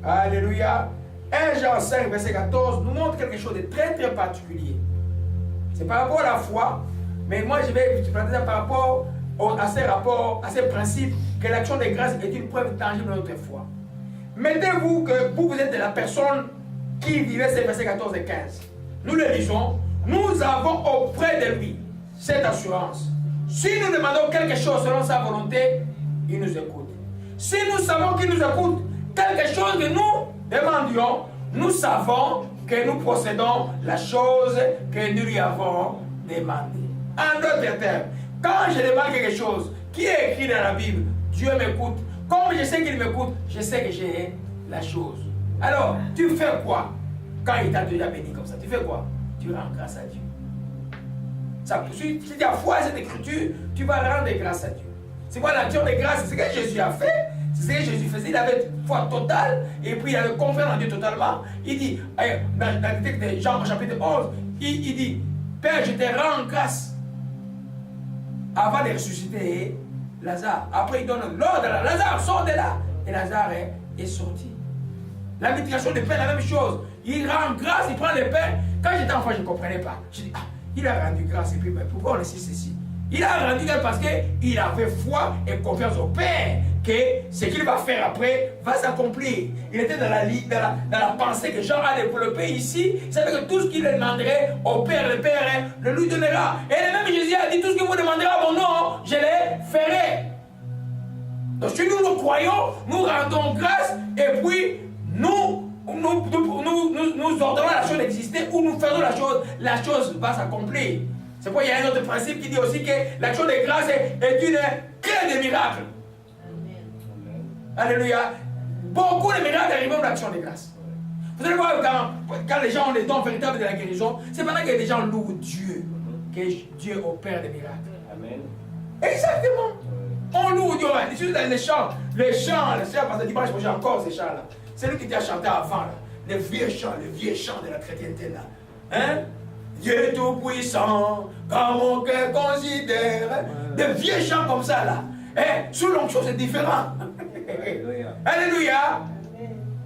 [SPEAKER 1] Alléluia. 1 Jean 5, verset 14 nous montre quelque chose de très très particulier. C'est par rapport à la foi, mais moi je vais expliquer ça par rapport à ces principes que l'action de grâce est une preuve tangible de notre foi. Mettez-vous que vous êtes la personne qui vivait ces versets 14 et 15. Nous le lisons. Nous avons auprès de lui cette assurance. Si nous demandons quelque chose selon sa volonté, il nous écoute. Si nous savons qu'il nous écoute, quelque chose que nous demandions, nous savons que nous possédons la chose que nous lui avons demandée. En d'autres termes, quand je demande quelque chose qui est écrit dans la Bible, Dieu m'écoute. Comme je sais qu'il m'écoute, je sais que j'ai la chose. Alors, tu fais quoi quand il t'a déjà béni comme ça? Tu fais quoi? Tu rends grâce à Dieu. Si tu as foi à cette écriture, tu vas rendre grâce à Dieu. C'est quoi l'action de grâce? C'est ce que Jésus a fait. C'est ce que Jésus faisait. Il avait foi totale et puis il avait confiance en Dieu totalement. Il dit, dans le texte de Jean chapitre 11, il dit, Père, je te rends grâce. Avant de ressusciter Lazare. Après, il donne l'ordre à Lazare, sort de là. Et Lazare est sorti. La multiplication du pain, la même chose. Il rend grâce, il prend le pain, Quand j'étais enfant, je ne comprenais pas. Je dis, ah, il a rendu grâce, et puis ben, pourquoi on est ceci? Il a rendu grâce parce qu'il avait foi et confiance au Père, que ce qu'il va faire après va s'accomplir. Il était dans la pensée que Jean a développée ici. Il savait que tout ce qu'il demanderait au Père, le Père le lui donnera. Et même Jésus a dit, tout ce que vous demanderez à mon nom, je le ferai. Donc si nous croyons, nous rendons grâce, et puis nous ordonnons la chose d'exister, ou nous faisons la chose va s'accomplir. C'est pourquoi il y a un autre principe qui dit aussi que l'action de grâce est une clé de miracle. Amen. Alléluia. Beaucoup de miracles arrivent de l'action de grâce. Vous allez voir quand les gens ont les dons véritables de la guérison, c'est pendant que les gens louent Dieu que Dieu opère des miracles. Amen. Exactement. On loue Dieu. Les chants, parce que dimanche j'ai encore ces chants-là. C'est lui qui t'a chanté avant, là. Les vieux chants de la chrétienté là. Hein? Dieu tout-puissant, quand mon cœur considère, des vieux chants comme ça là. Sous l'onction c'est différent. Alléluia.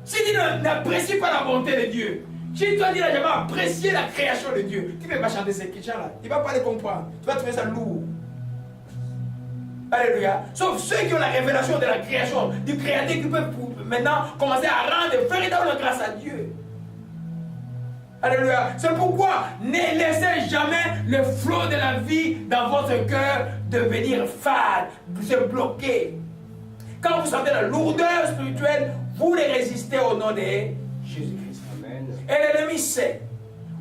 [SPEAKER 1] Si tu n'apprécies pas la bonté de Dieu, si toi tu n'as jamais apprécié la création de Dieu, tu ne peux pas chanter ces chants là. Tu ne vas pas les comprendre. Tu vas trouver ça lourd. Alléluia. Sauf ceux qui ont la révélation de la création, du Créateur, qui peuvent maintenant commencer à rendre véritablement grâce à Dieu. Alléluia. C'est pourquoi ne laissez jamais le flot de la vie dans votre cœur devenir fade, se bloquer. Quand vous sentez la lourdeur spirituelle, vous les résistez au nom de Jésus-Christ. Amen. Et l'ennemi sait,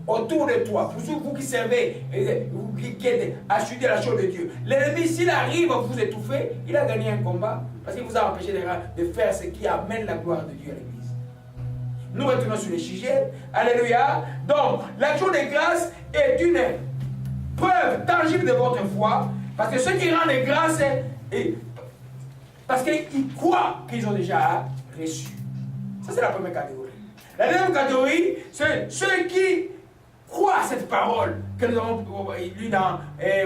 [SPEAKER 1] autour de toi, pour vous qui servez, vous qui êtes assurés la chose de Dieu, l'ennemi, s'il arrive à vous étouffer, il a gagné un combat parce qu'il vous a empêché de faire ce qui amène la gloire de Dieu à l'église. Nous retournons sur le sujet. Alléluia. Donc, l'action de grâce est une preuve tangible de votre foi. Parce que ceux qui rendent grâce, parce qu'ils croient qu'ils ont déjà reçu. Ça, c'est la première catégorie. La deuxième catégorie, c'est ceux qui croient à cette parole que nous avons lu dans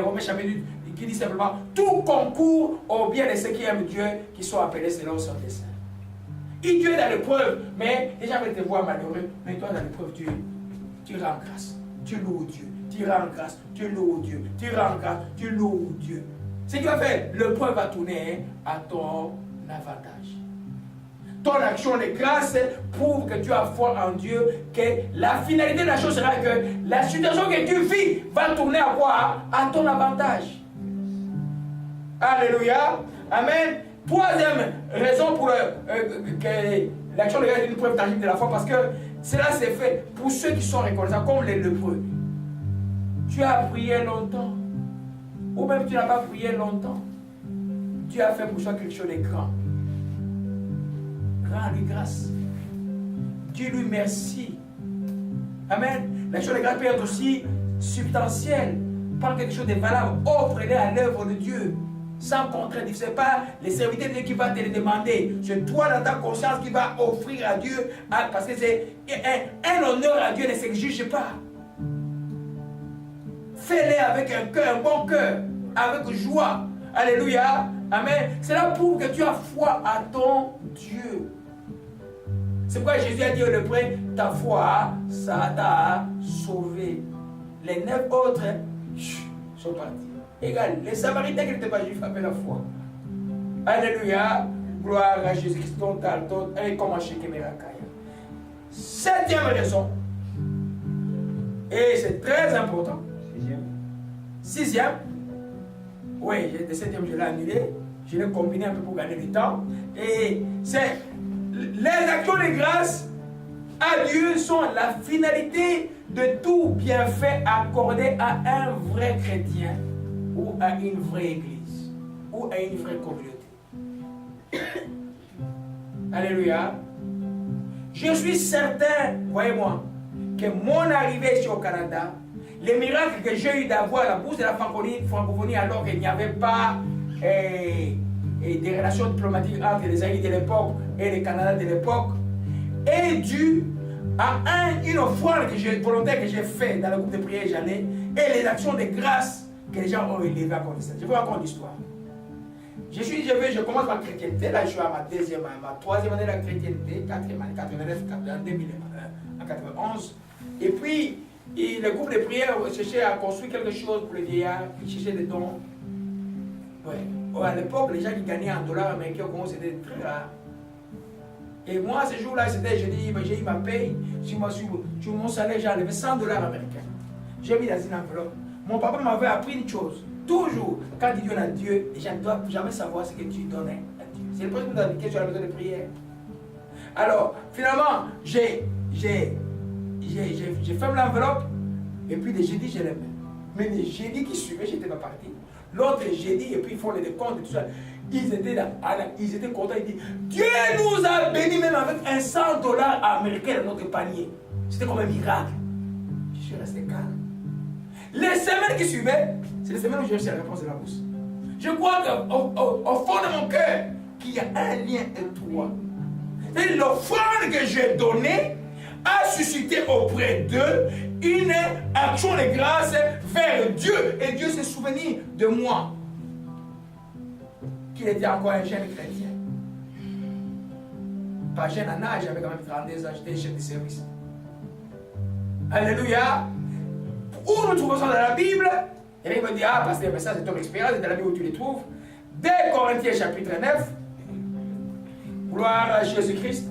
[SPEAKER 1] Romains chapitre 8, qui dit simplement tout concourt au bien de ceux qui aiment Dieu, qui sont appelés selon son dessein. Et Dieu est dans l'épreuve, mais les gens veulent te voir malheureux, mais toi dans l'épreuve, tu rends grâce, tu loues Dieu, tu rends grâce, tu loues Dieu, tu rends grâce, tu loues Dieu. Ce qui va faire, l'épreuve va tourner à ton avantage. Ton action de grâce prouve que tu as foi en Dieu, que la finalité de la chose sera que la situation que tu vis va tourner à quoi? À ton avantage. Alléluia. Amen. Troisième raison pour que l'action de grâce est une preuve tangible de la foi, parce que cela s'est fait pour ceux qui sont reconnaissants, comme les lépreux. Tu as prié longtemps, ou même tu n'as pas prié longtemps. Tu as fait pour toi quelque chose de grand. Rends-lui grâce. Dis-lui merci. Amen. L'action de grâce peut être aussi substantielle. Par quelque chose de valable. Offre-les à l'œuvre de Dieu. Sans contrainte. Ce n'est pas les serviteurs de Dieu qui vont te le demander. C'est toi dans ta conscience qui va offrir à Dieu. Parce que c'est un honneur à Dieu ne s'exige pas. Fais-les avec un cœur, un bon cœur. Avec joie. Alléluia. Amen. Cela prouve que tu as foi à ton Dieu. C'est pourquoi Jésus a dit au lépreux, ta foi, ça t'a sauvé. Les 9 autres sont partis. Égal, les Samaritains qui n'étaient pas juifs avaient la foi. Alléluia. Gloire à Jésus-Christ. Septième raison. Et c'est très important. Sixième. Oui, le septième, je l'ai annulé. Je l'ai combiné un peu pour gagner du temps. Et c'est les actions de grâce à Dieu sont la finalité de tout bienfait accordé à un vrai chrétien ou à une vraie église ou à une vraie communauté. Alléluia. Je suis certain, voyez-moi, que mon arrivée ici au Canada, les miracles que j'ai eu d'avoir la bourse de la francophonie alors qu'il n'y avait pas des relations diplomatiques entre les Haïtis de l'époque et le Canada de l'époque, est dû à une offrande volontaire que j'ai faite dans le groupe de prière Jeannet et les actions de grâce que les gens ont élevées à cause de ça. Je vous raconte l'histoire. Je commence ma chrétienté, là je suis à ma troisième année de la chrétienté, 4e année, 89, en 2001, en 91. Et puis, le groupe de prière cherchait à construire quelque chose pour les vieillards, ils cherchaient des dons. Ouais. À l'époque, les gens qui gagnaient en dollars américains au Congo, c'était très rare. Et moi, ce jour-là, c'était, j'ai eu ma paye, sur mon salaire, j'ai enlevé 100 dollars américains. J'ai mis dans une enveloppe. Mon papa m'avait appris une chose. Toujours, quand il donne à Dieu, les gens ne doivent jamais savoir ce que tu donnais à Dieu. C'est le premier que vous indiquez sur la maison de prière. Alors, finalement, j'ai fermé l'enveloppe, et puis les jeudis, je les mets. Mais les jeudis qui suivaient, j'étais pas parti. L'autre jeudi, et puis ils font les décomptes et tout ça. Ils étaient contents, ils disent, Dieu nous a bénis même avec un 100 dollars américains dans notre panier. C'était comme un miracle. Je suis resté calme. Les semaines qui suivaient, c'est les semaines où j'ai reçu la réponse de la bourse. Je crois qu'au fond de mon cœur, qu'il y a un lien étroit. Et l'offrande que j'ai donnée a suscité auprès d'eux une action de grâce vers Dieu. Et Dieu s'est souvenu de moi, qu'il était encore un jeune chrétien. Pas jeune en âge, j'avais quand même 32 ans, j'étais chef de service. Alléluia. Où nous trouvons ça dans la Bible? Et il me dit, ah, pasteur, mais ça c'est ton expérience, c'est dans la Bible où tu les trouves. 2 Corinthiens chapitre 9. Gloire à Jésus-Christ.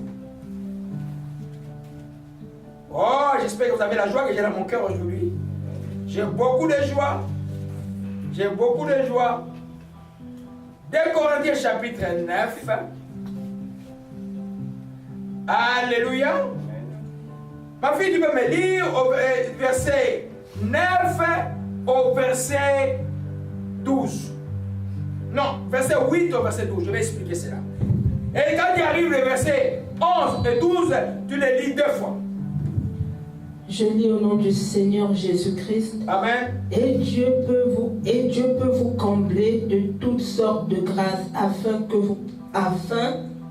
[SPEAKER 1] Oh, j'espère que vous avez la joie que j'ai dans mon cœur aujourd'hui. J'ai beaucoup de joie. J'ai beaucoup de joie. 2 Corinthiens chapitre 9. Alléluia. Ma fille, tu peux me lire au verset 9 au verset 12. Non, verset 8 au verset 12. Je vais expliquer cela. Et quand tu arrives le verset 11 et 12, tu les lis 2 fois.
[SPEAKER 2] Je lis au nom du Seigneur Jésus-Christ.
[SPEAKER 1] Amen.
[SPEAKER 2] Et Dieu peut vous combler de toutes sortes de grâces afin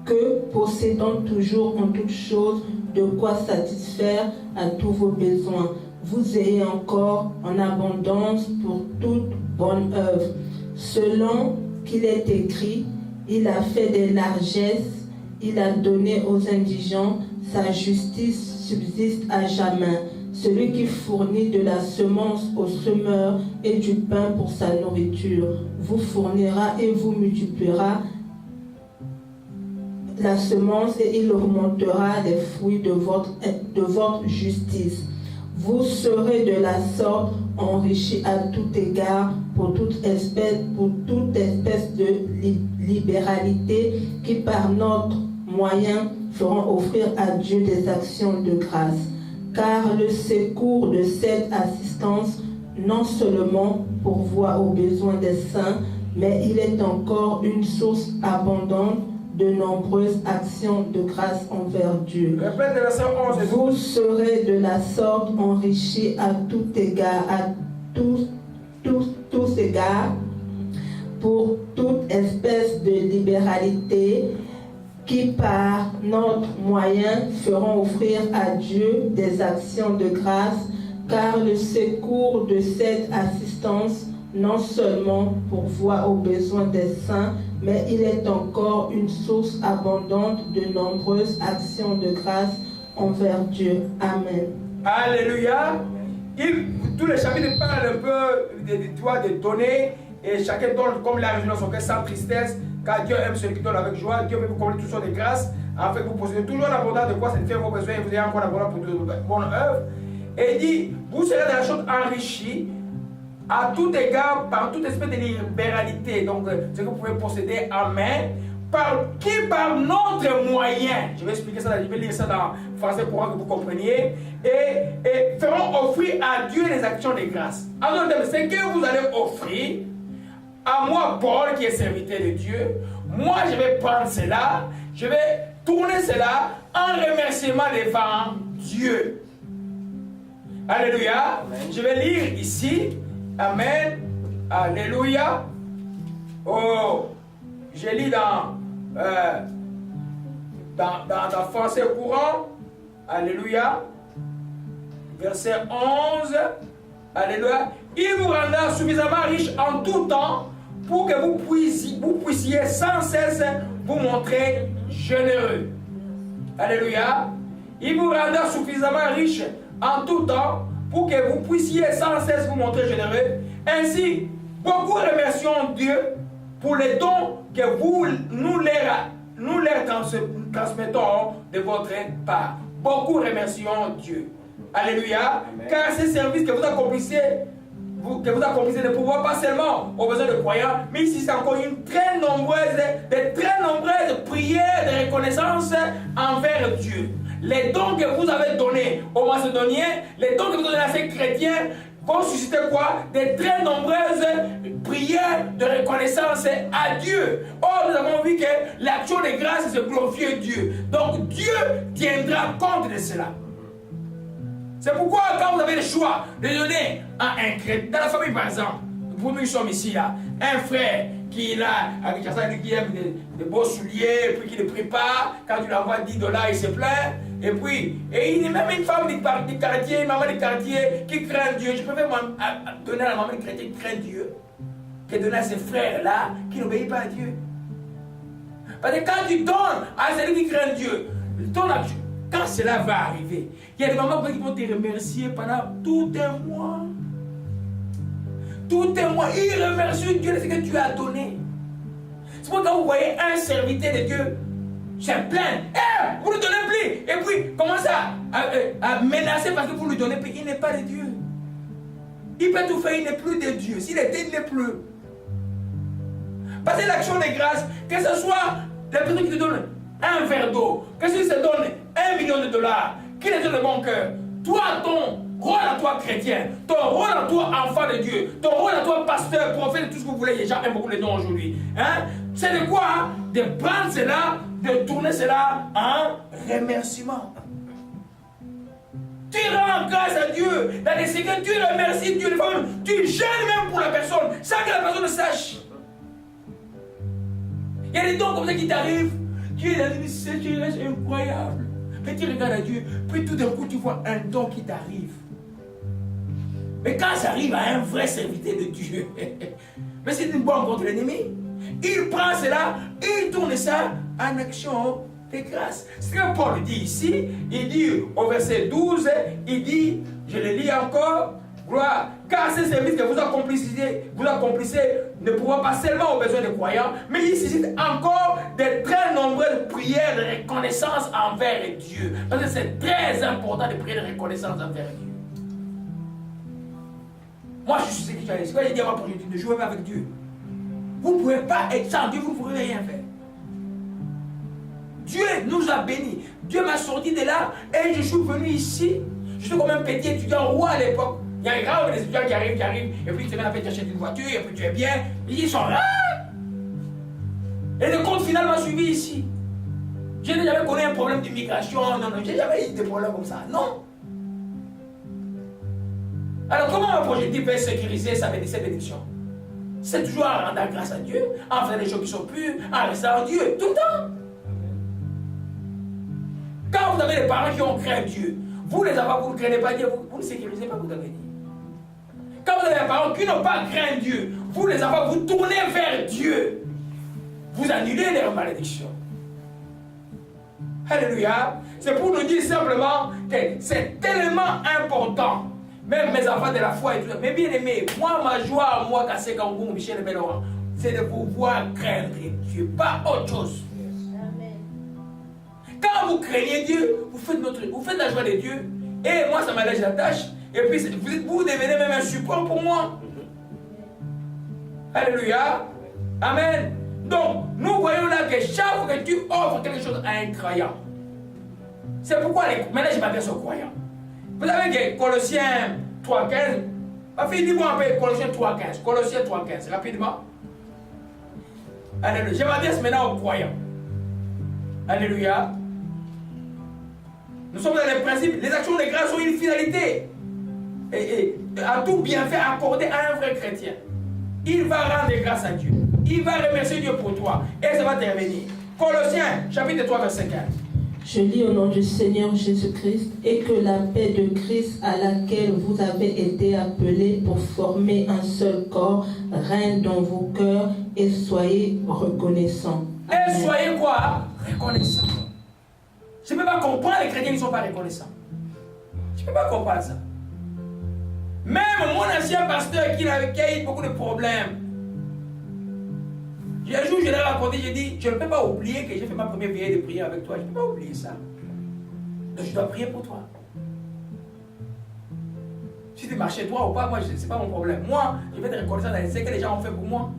[SPEAKER 2] que possédant toujours en toutes choses de quoi satisfaire à tous vos besoins, vous ayez encore en abondance pour toute bonne œuvre. Selon qu'il est écrit, il a fait des largesses, il a donné aux indigents, sa justice subsiste à jamais. Celui qui fournit de la semence aux semeurs et du pain pour sa nourriture, vous fournira et vous multipliera la semence et il augmentera les fruits de votre justice. Vous serez de la sorte enrichis à tout égard pour toute espèce de libéralité qui par notre moyen feront offrir à Dieu des actions de grâce. Car le secours de cette assistance non seulement pourvoit aux besoins des saints, mais il est encore une source abondante de nombreuses actions de grâce envers Dieu.
[SPEAKER 1] Répète le verset 11.
[SPEAKER 2] Vous serez de la sorte enrichis à tout égard, tous égards, pour toute espèce de libéralité qui par notre moyen feront offrir à Dieu des actions de grâce, car le secours de cette assistance non seulement pourvoit aux besoins des saints, mais il est encore une source abondante de nombreuses actions de grâce envers Dieu. Amen.
[SPEAKER 1] Alléluia. Tous les chapitres parlent un peu de donner, et chacun donne comme il a résolu dans son cœur sans tristesse, car Dieu aime celui qui donne avec joie. Dieu veut vous combler toutes sortes de grâces, afin que vous possédez toujours l'abondance de quoi satisfaire vos besoins et vous ayez encore l'abondance pour de bonnes œuvres. Et il dit, vous serez de la chose enrichie à tout égard, par toute espèce de libéralité, donc ce que vous pouvez posséder en main, qui par notre moyen, je vais expliquer ça, je vais lire ça dans français courant que vous compreniez, et feront offrir à Dieu les actions de grâce. Alors, ce que vous allez offrir à moi, Paul, qui est serviteur de Dieu, moi je vais prendre cela, je vais tourner cela en remerciement devant Dieu. Alléluia. Amen. Je vais lire ici. Amen. Alléluia. Oh, je lis dans français courant. Alléluia. Verset 11. Alléluia. Il vous rendra suffisamment riche en tout temps pour que vous puissiez sans cesse vous montrer généreux. Alléluia. Il vous rendra suffisamment riche en tout temps pour que vous puissiez sans cesse vous montrer généreux. Ainsi, beaucoup remercions Dieu pour les dons que nous leur transmettons de votre part. Beaucoup remercions Dieu. Alléluia. Amen. Car ces services que vous accomplissez ne pourvoient pas seulement aux besoins de croyants, mais ici c'est encore de très nombreuses prières de reconnaissance envers Dieu. Les dons que vous avez donnés aux Macédoniens, les dons que vous donnez à ces chrétiens vont susciter quoi? De très nombreuses prières de reconnaissance à Dieu. Or, nous avons vu que l'action de grâce, c'est glorifier Dieu. Donc, Dieu tiendra compte de cela. C'est pourquoi, quand vous avez le choix de donner à un chrétien, dans la famille par exemple, pour nous qui sommes ici, là, un frère qui aime des beaux souliers, puis qui ne prie pas, quand tu lui envoies $10, il se plaint. Et puis, il y a même une femme du quartier, une maman du quartier qui craint Dieu. Je préfère donner à la maman du quartier qui craint Dieu que donner à ces frères-là qui n'obéissent pas à Dieu. Parce que quand tu donnes à celui qui craint Dieu, quand cela va arriver, il y a des mamans qui vont te remercier pendant tout un mois. Tout un mois, ils remercient Dieu de ce que tu as donné. C'est pourquoi quand vous voyez un serviteur de Dieu se plaindre, vous ne lui donnez plus, et puis commence à menacer parce que vous lui donnez plus, il n'est pas de Dieu. Il peut tout faire, il n'est plus de Dieu. S'il était, il n'est plus. Parce que l'action de grâce, que ce soit la personne qui te donne un verre d'eau, que ce soit te donne $1 million, qui te donne le bon cœur, toi, ton rôle à toi chrétien, ton rôle à toi enfant de Dieu, ton rôle à toi pasteur, prophète, tout ce que vous voulez, les gens aiment beaucoup les noms aujourd'hui. Hein? C'est de quoi? De prendre cela, de tourner cela en remerciement. Tu rends grâce à Dieu. Dans les séquences, tu remercies Dieu. Tu gênes même pour la personne, sans que la personne ne sache. Il y a des dons comme ça qui t'arrivent. Tu es dans une sécheresse incroyable. Mais tu regardes à Dieu, puis tout d'un coup tu vois un don qui t'arrive. Mais quand ça arrive à un vrai serviteur de Dieu, mais c'est une bombe contre l'ennemi. Il prend cela, il tourne ça en action de grâce. Ce que Paul dit ici, il dit au verset 12, il dit, je le lis encore, gloire, car ces services que vous accomplissez ne pourront pas seulement aux besoins des croyants, mais il suscite encore de très nombreuses prières de reconnaissance envers Dieu. Parce que c'est très important de prier de reconnaissance envers Dieu. Moi, je suis spiritualiste. Quand j'ai dit à ma projet, ne jouez pas avec Dieu. Vous ne pouvez pas être sans Dieu, vous ne pourrez rien faire. Dieu nous a bénis. Dieu m'a sorti de là et je suis venu ici. Je suis comme un petit étudiant roi à l'époque. Il y a grave des étudiants qui arrivent, et puis ils te viennent à faire t'achètes une voiture, et puis tu es bien. Ils sont là. Et le compte final m'a suivi ici. Je n'ai jamais connu un problème d'immigration, non, je n'ai jamais eu de problème comme ça, non. Alors comment un projet peut sécuriser sa bénédiction? C'est toujours en rendant grâce à Dieu, en faisant des choses qui sont pures, en restant en Dieu, tout le temps. Quand vous avez des parents qui ont craint Dieu, vous les avez, vous ne craignez pas Dieu, vous ne sécurisez pas, vous avez dit. Quand vous avez des parents qui n'ont pas craint Dieu, vous les avez, vous tournez vers Dieu. Vous annulez leurs malédictions. Alléluia. C'est pour nous dire simplement que c'est tellement important. Même mes enfants de la foi et tout ça. Mais bien aimés, moi, ma joie, moi, Kassé Kangou, Michel Belloran, c'est de pouvoir craindre Dieu, pas autre chose. Amen. Quand vous craignez Dieu, vous faites la joie de Dieu. Et moi, ça m'allège la tâche. Et puis, vous devenez même un support pour moi. Alléluia. Amen. Donc, nous voyons là que chaque fois que tu offres quelque chose à un croyant, c'est pourquoi, maintenant je m'adresse aux croyants. Vous savez que Colossiens 3.15, ma fille, dis-moi un peu Colossiens 3.15. Colossiens 3.15, rapidement. Alléluia. Je m'adresse maintenant aux croyants. Alléluia. Nous sommes dans les principes, les actions de grâce ont une finalité. Et à tout bienfait accordé à un vrai chrétien. Il va rendre grâce à Dieu. Il va remercier Dieu pour toi. Et ça va terminer. Colossiens, chapitre 3, verset 15.
[SPEAKER 2] Je lis au nom du Seigneur Jésus-Christ, et que la paix de Christ à laquelle vous avez été appelés pour former un seul corps règne dans vos cœurs et soyez reconnaissants.
[SPEAKER 1] Et soyez quoi? Reconnaissants. Je ne peux pas comprendre les chrétiens qui ne sont pas reconnaissants. Je ne peux pas comprendre ça. Même mon ancien pasteur qui a eu beaucoup de problèmes. Un jour, je l'ai raconté, j'ai dit, je ne peux pas oublier que j'ai fait ma première veillée de prière avec toi. Je ne peux pas oublier ça. Donc je dois prier pour toi. Si tu marches chez toi ou pas, moi, ce n'est pas mon problème. Moi, je vais te reconnaître dans les ce que les gens ont fait pour moi.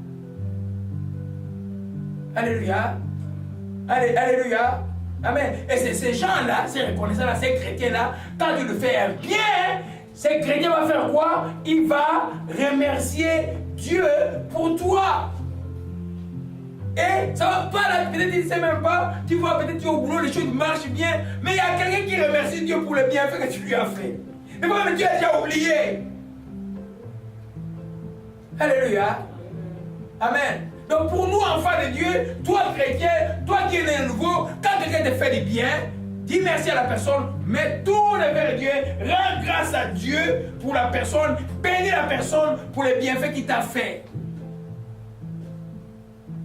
[SPEAKER 1] Alléluia. Alléluia. Amen. Et c'est ces gens-là, ces reconnaissants-là, ces chrétiens-là, quand tu le fais bien, ces chrétiens vont faire quoi? Il va remercier Dieu pour toi. Et ça va pas là, peut-être il ne sait même pas, tu vois, peut-être tu es au boulot, les choses marchent bien, mais il y a quelqu'un qui remercie Dieu pour le bienfait que tu lui as fait. Et moi, Dieu a déjà oublié. Alléluia. Amen. Donc pour nous, enfants de Dieu, toi chrétien, toi qui es né de nouveau, quand quelqu'un te fait du bien, dis merci à la personne, mais tourne vers Dieu, rends grâce à Dieu pour la personne, bénis la personne pour les bienfaits qu'il t'a fait.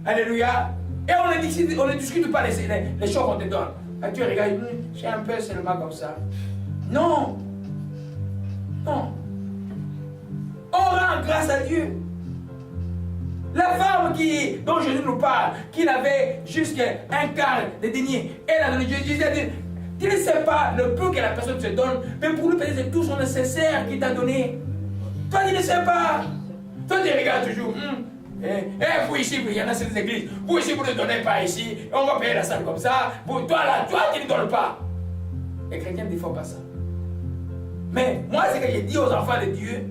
[SPEAKER 1] Alléluia. Et on ne discute pas les choses qu'on te donne. Là, tu regardes, j'ai un peu seulement comme ça. Non. Non. On rend grâce à Dieu. La femme dont Jésus nous parle, qui avait jusqu'à un quart de denier, elle a donné Jésus a dit, tu ne sais pas le peu que la personne te donne, mais pour lui payer tout son nécessaire qu'il t'a donné. Toi, tu ne sais pas. Toi, tu regardes toujours. Vous ici, il y en a ces églises. Vous ici, vous ne donnez pas ici. On va payer la salle comme ça. Toi, là, toi, tu ne donnes pas. Les chrétiens ne font pas ça. Mais moi, c'est que j'ai dit aux enfants de Dieu,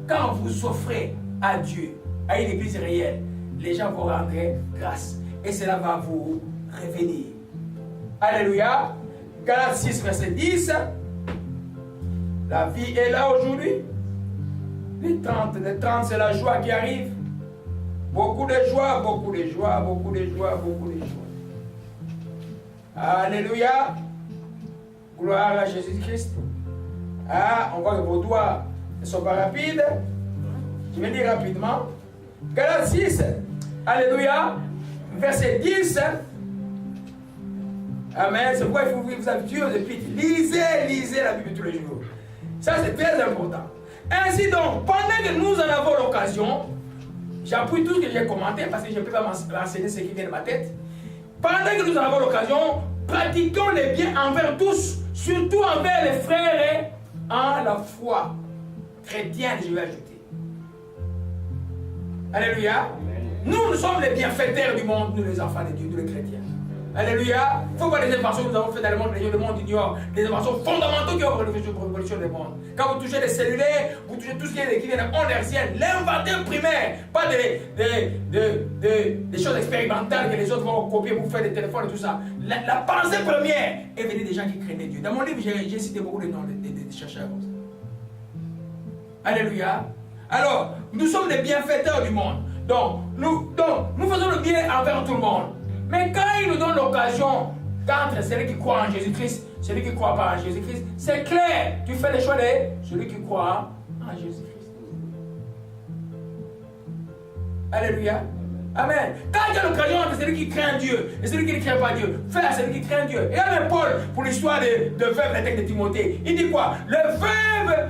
[SPEAKER 1] quand vous offrez à Dieu, à une église réelle, les gens vont rendre grâce. Et cela va vous revenir. Alléluia. Galates 6, verset 10. La vie est là aujourd'hui. Les 30, c'est la joie qui arrive. Beaucoup de joie, beaucoup de joie, beaucoup de joie, beaucoup de joie. Alléluia. Gloire à Jésus-Christ. Ah, on voit que vos doigts ne sont pas rapides. Je vais dire rapidement. Galates 6. Alléluia. Verset 10. Amen. C'est pourquoi il faut vous habituer aux épîtres. Lisez la Bible tous les jours. Ça, c'est très important. Ainsi donc, pendant que nous en avons l'occasion, j'appuie tout ce que j'ai commenté parce que je ne peux pas m'enseigner ce qui vient de ma tête. Pendant que nous en avons l'occasion, pratiquons les biens envers tous, surtout envers les frères en la foi chrétienne, je vais ajouter. Alléluia. Nous sommes les bienfaiteurs du monde, nous les enfants de Dieu, nous les chrétiens. Alléluia. Il faut voir les inventions que nous avons faites dans le monde, le monde ignore. Des inventions fondamentales qui ont révolutionné le monde. Quand vous touchez les cellulaires, vous touchez tout ce qui vient de ondes hertziennes, l'inventeur primaire, pas des choses expérimentales que les autres vont copier pour faire des téléphones et tout ça. La pensée première est venue des gens qui craignaient Dieu. Dans mon livre, j'ai cité beaucoup de noms de chercheurs comme ça. Alléluia. Alors, nous sommes les bienfaiteurs du monde. Donc, nous faisons le bien envers tout le monde. Mais quand il nous donne l'occasion, entre celui qui croit en Jésus-Christ, celui qui ne croit pas en Jésus-Christ, c'est clair, tu fais le choix de celui qui croit en Jésus-Christ. Alléluia. Amen. Quand il y a l'occasion entre celui qui craint Dieu et celui qui ne craint pas Dieu, fais à celui qui craint Dieu. Et là, même Paul, pour l'histoire de veuve, la texte de Timothée, il dit quoi? Le veuve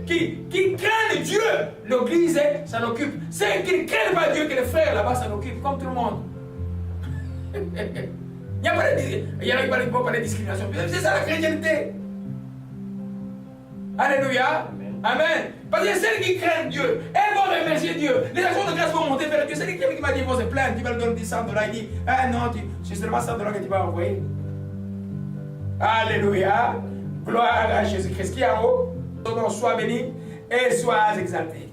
[SPEAKER 1] qui craint Dieu, l'église s'en occupe. Ceux qui ne craignent pas Dieu, que les frères là-bas s'en occupent, comme tout le monde. Il n'y a pas de discrimination. C'est ça la chrétienté. Alléluia. Amen. Parce que celles qui craignent Dieu, elles vont remercier Dieu. Les actions de grâce vont monter vers Dieu. C'est quelqu'un qui m'a dit, il faut se plaindre, tu vas lui donner 100 $. Il dit, ah non, c'est seulement 100 $ que tu vas envoyer. Alléluia. Gloire à Jésus-Christ qui est en haut. Ton nom soit béni et soit exalté.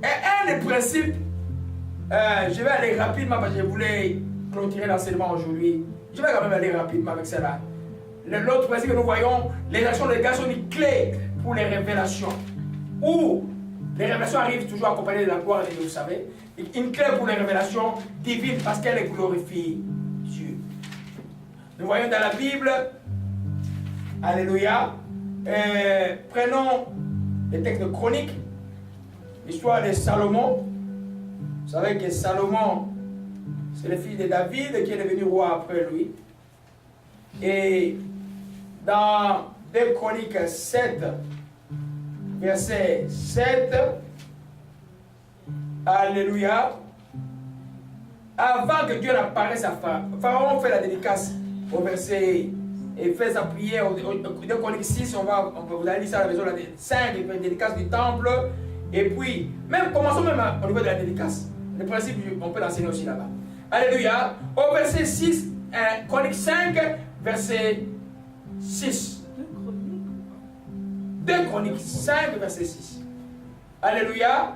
[SPEAKER 1] Et un des principes, je vais aller rapidement parce que je voulais clôturer l'enseignement aujourd'hui. Je vais quand même aller rapidement avec cela. L'autre principe que nous voyons, les actions de grâce sont une clé pour les révélations. Où les révélations arrivent toujours accompagnées de la gloire de Dieu, vous savez. Une clé pour les révélations divines parce qu'elles glorifient Dieu. Nous voyons dans la Bible, alléluia, prenons les textes de Chroniques, l'histoire de Salomon. Vous savez que Salomon, c'est le fils de David qui est devenu roi après lui. Et dans 2 Chroniques 7, verset 7. Alléluia. Avant que Dieu n'apparaisse à Pharaon fait la dédicace au verset et fait sa prière dès qu'on lit 6, vous allez lire ça à la maison, la 5, la dédicace du temple. Et puis, même commençons même au niveau de la dédicace. Le principe, on peut l'enseigner aussi là-bas. Alléluia. Au verset 6, Chronique 5, verset 6. 2 Chroniques 5, verset 6. Alléluia.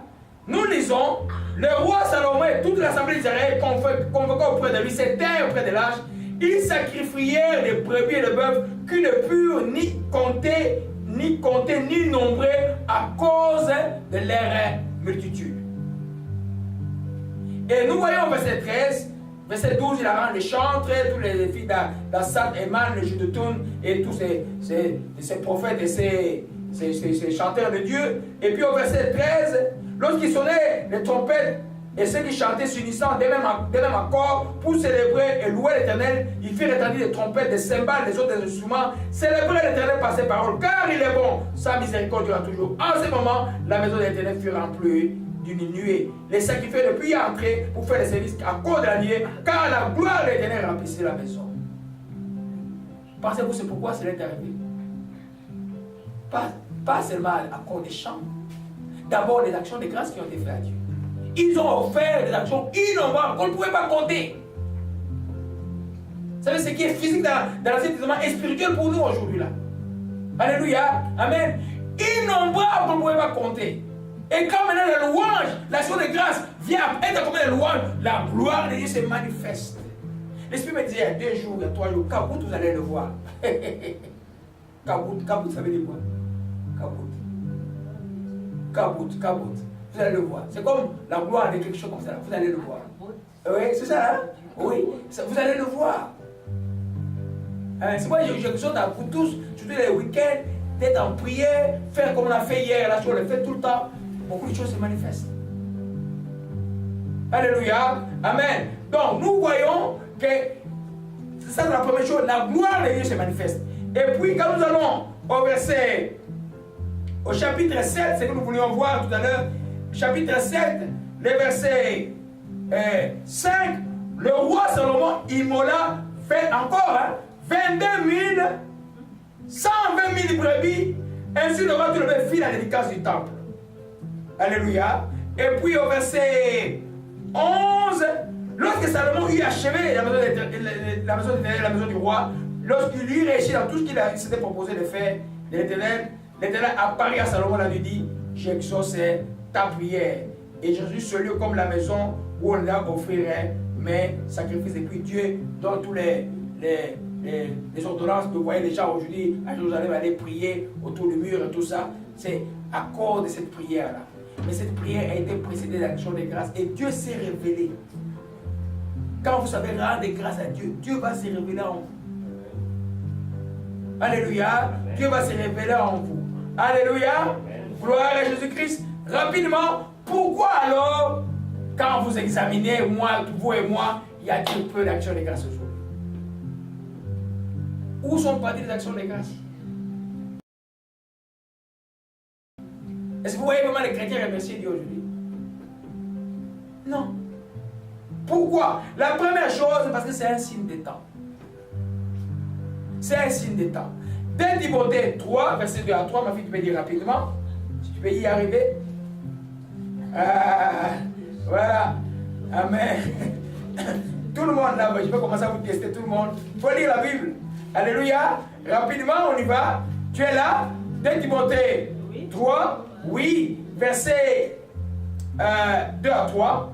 [SPEAKER 1] Nous lisons, le roi Salomon et toute l'assemblée d'Israël convoqués auprès de lui, s'étaient auprès de l'âge. Ils sacrifièrent des brebis et des bœufs qui ne purent ni compter, ni nombrer à cause de leur multitude. Et nous voyons au verset 13, verset 12, il a rendu les chantres, tous les filles d'Assad, Eman, le Jeduthun, et tous ces prophètes et ces chanteurs de Dieu. Et puis au verset 13, lorsqu'ils sonnaient les trompettes, et ceux qui chantaient s'unissant des mêmes accords pour célébrer et louer l'Éternel, ils firent éteindre des trompettes, des cymbales, des autres instruments, célébrer l'Éternel par ses paroles, car il est bon, sa miséricorde durera toujours. En ce moment, la maison de l'Éternel fut remplie d'une nuée. Les sacrifiés ne purent y entrer pour faire les services à cause de la nuée, car la gloire de l'Éternel remplissait la maison. Pensez-vous c'est pourquoi cela est arrivé? Pas seulement à cause des chants. D'abord, les actions de grâce qui ont été faites à Dieu. Ils ont offert des actions innombrables qu'on ne pouvait pas compter. Vous savez, ce qui est physique dans l'Ancien Testament est spirituel pour nous aujourd'hui là. Alléluia. Amen. Innombrables qu'on ne pouvait pas compter. Et quand maintenant la louange, l'action de grâce vient être comme la louange, la gloire de Dieu se manifeste. L'Esprit me disait il y a 2 jours, il y a 3 jours, Kabout, vous allez le voir. Kabout, ça veut dire quoi? Kabout. Vous allez le voir. C'est comme la gloire de quelque chose comme ça. Vous allez le voir. Oui, c'est ça, hein? Oui, vous allez le voir. C'est pourquoi j'exhorte à vous tous, surtout les week-ends, d'être en prière, faire comme on a fait hier, là, on le fait tout le temps. Beaucoup de choses se manifestent. Alléluia. Amen. Donc, nous voyons que ça, c'est la première chose. La gloire de Dieu se manifeste. Et puis, quand nous allons au chapitre 7, c'est que nous voulions voir tout à l'heure, chapitre 7, le verset 5, le roi Salomon immola fait encore 22 000, 120 000 brebis, ainsi le roi tout le fit la dédicace du temple. Alléluia. Et puis au verset 11, lorsque Salomon eut achevé la maison du roi, lorsqu'il eut réussi dans tout ce qu'il s'était proposé de faire, l'Éternel apparut à Salomon et lui dit, j'exaucerai ta prière. Et Jésus se lieu comme la maison où on a offert mes sacrifices. Et puis Dieu donne tous les ordonnances que vous voyez déjà aujourd'hui à Jérusalem, aller prier autour du mur et tout ça. C'est à cause de cette prière-là. Mais cette prière a été précédée d'action de grâce et Dieu s'est révélé. Quand vous savez rendre grâce à Dieu, Dieu va se révéler en vous. Alléluia. Dieu va se révéler en vous. Alléluia. Gloire à Jésus-Christ. Rapidement, pourquoi alors, quand vous examinez, vous et moi, y a-t-il peu d'actions de grâce aujourd'hui? Où sont parties les actions de grâce? Est-ce que vous voyez vraiment les chrétiens remercier Dieu aujourd'hui? Non. Pourquoi? La première chose, c'est parce que c'est un signe des temps. C'est un signe des temps. Dès Timothée 3, verset 2 à 3, ma fille, tu peux dire rapidement. Si tu peux y arriver. Voilà. Amen. Tout le monde là, je vais commencer à vous tester, tout le monde. Il faut lire la Bible. Alléluia. Rapidement, on y va. Tu es là? Dès Timothée 3, oui, verset 2 à 3.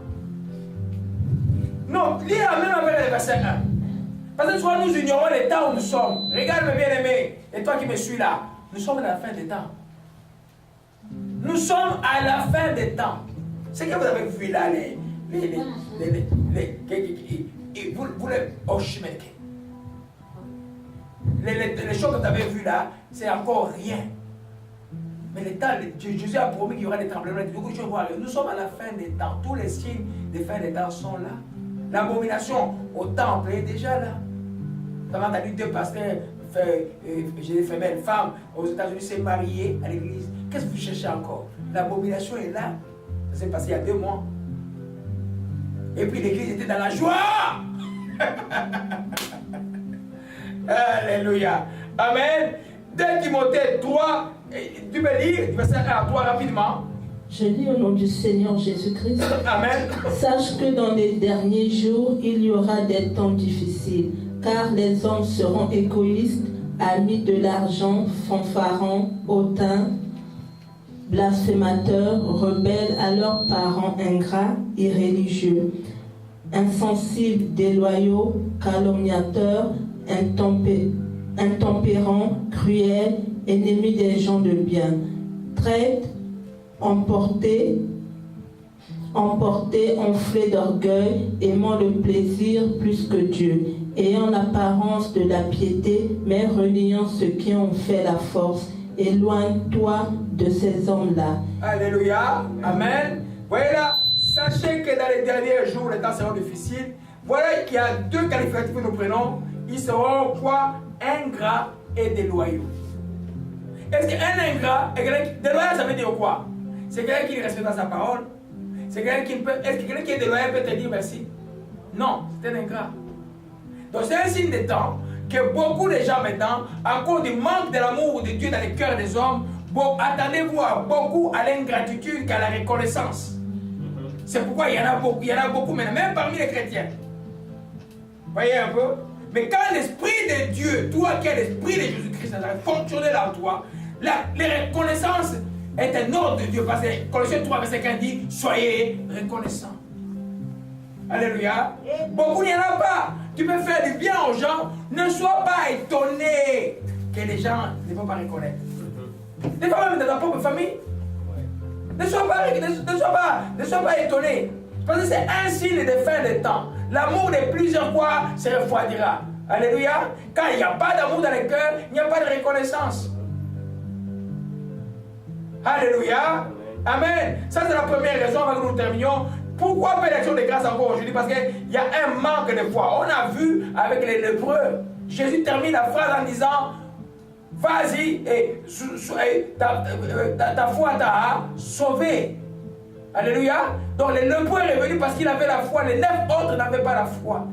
[SPEAKER 1] Non, lis la même avec le verset 1. Parce que soit nous ignorons les temps où nous sommes. Regarde mes bien-aimés, et toi qui me suis là, nous sommes à la fin des temps. Nous sommes à la fin des temps. Ce que vous avez vu là, les choses que vous avez vues là, c'est encore rien. Mais le temps, Jésus a promis qu'il y aura des tremblements. Nous sommes à la fin des temps. Tous les signes des fins des temps sont là. L'abomination au temple est déjà là. Vous avez entendu 2 pasteurs, femelle, femme, aux États-Unis s'est mariés à l'église. Qu'est-ce que vous cherchez encore? L'abomination est là. Ça s'est passé il y a 2 mois. Et puis l'église était dans la joie. Alléluia. Amen. 2 Timothée 3, tu peux lire, verset 1 à 3 rapidement.
[SPEAKER 2] Je lis au nom du Seigneur Jésus-Christ.
[SPEAKER 1] Amen.
[SPEAKER 2] Sache que dans les derniers jours, il y aura des temps difficiles, car les hommes seront égoïstes, amis de l'argent, fanfarons, hautains, blasphémateurs, rebelles à leurs parents, ingrats, irréligieux, insensibles, déloyaux, calomniateurs, intempérants, cruels, ennemis des gens de bien, traîtres, emportés, enflés d'orgueil, aimant le plaisir plus que Dieu, ayant l'apparence de la piété, mais reniant ceux qui ont fait la force. Éloigne-toi de ces hommes-là.
[SPEAKER 1] Alléluia. Amen. Voyez là, sachez que dans les derniers jours, les temps seront difficiles. Voilà qu'il y a 2 qualificatifs que nous prenons. Ils seront quoi? Ingrats et déloyaux. Est-ce qu'un ingrat, déloyal, ça veut dire quoi? C'est quelqu'un qui ne respecte pas sa parole. C'est quelqu'un qui peut. Est-ce que quelqu'un qui est déloyal peut te dire merci? Non, c'est un ingrat. Donc c'est un signe des temps que beaucoup de gens maintenant, à cause du manque de l'amour de Dieu dans les cœurs des hommes, attendez-vous beaucoup à l'ingratitude qu'à la reconnaissance. C'est pourquoi il y en a beaucoup maintenant, même parmi les chrétiens. Voyez un peu? Mais quand l'Esprit de Dieu, toi qui as l'Esprit de Jésus-Christ, ça va fonctionner là en toi, la reconnaissance est un ordre de Dieu. Parce que Colossiens 3, verset 15 dit, soyez reconnaissants. Alléluia. Beaucoup n'y en a pas. Tu peux faire du bien aux gens. Ne sois pas étonné que les gens ne vont pas reconnaître. Des fois même dans ta propre famille. Ne sois pas étonné. Parce que c'est un signe de fin des temps. L'amour de plusieurs fois se refroidira. Alléluia. Quand il n'y a pas d'amour dans le cœur, il n'y a pas de reconnaissance. Alléluia. Amen. Ça c'est la première raison avant que nous terminions. Pourquoi payer l'action de grâce encore aujourd'hui? Parce qu'il y a un manque de foi. On a vu avec les lépreux. Jésus termine la phrase en disant, vas-y, et ta foi t'a sauvé. Alléluia. Donc le lépreux est revenu parce qu'il avait la foi. Les 9 autres n'avaient pas la foi.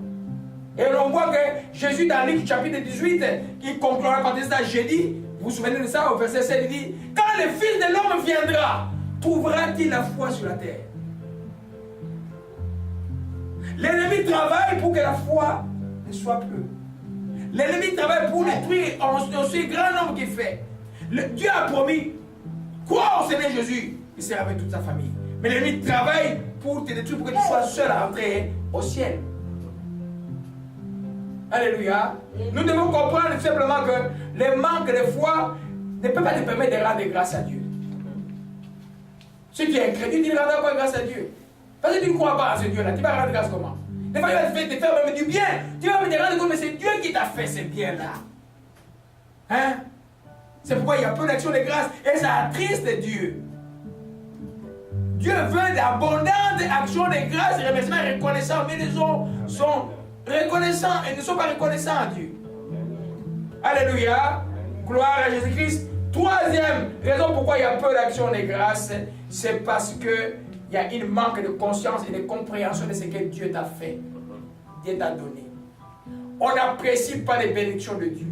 [SPEAKER 1] Et on voit que Jésus dans Luc chapitre 18, qui conclura par ça jeudi, vous vous souvenez de ça au verset 7, il dit, quand le Fils de l'homme viendra, trouvera-t-il la foi sur la terre? L'ennemi travaille pour que la foi ne soit plus. L'ennemi travaille pour détruire aussi grand nombre qui fait. Dieu a promis, crois au Seigneur Jésus, il sera avec toute sa famille. Mais l'ennemi travaille pour te détruire, pour que tu sois seul à entrer au ciel. Alléluia. Nous devons comprendre simplement que le manque de foi ne peut pas te permettre de rendre grâce à Dieu. Si tu es incrédule, tu ne rendras pas grâce à Dieu. Parce que tu ne crois pas à ce Dieu-là, tu vas rendre grâce comment? Des fois, il va te faire même du bien. Tu vas me te rendre compte, mais c'est Dieu qui t'a fait ce bien-là. Hein? C'est pourquoi il y a peu d'actions de grâce. Et ça attriste Dieu. Dieu veut d'abondantes actions de grâce et remerciements et reconnaissants. Mais les gens sont reconnaissants et ne sont pas reconnaissants à Dieu. Alléluia. Gloire à Jésus-Christ. Troisième raison pourquoi il y a peu d'actions de grâce, c'est parce que il y a un manque de conscience et de compréhension de ce que Dieu t'a fait. Dieu t'a donné. On n'apprécie pas les bénédictions de Dieu.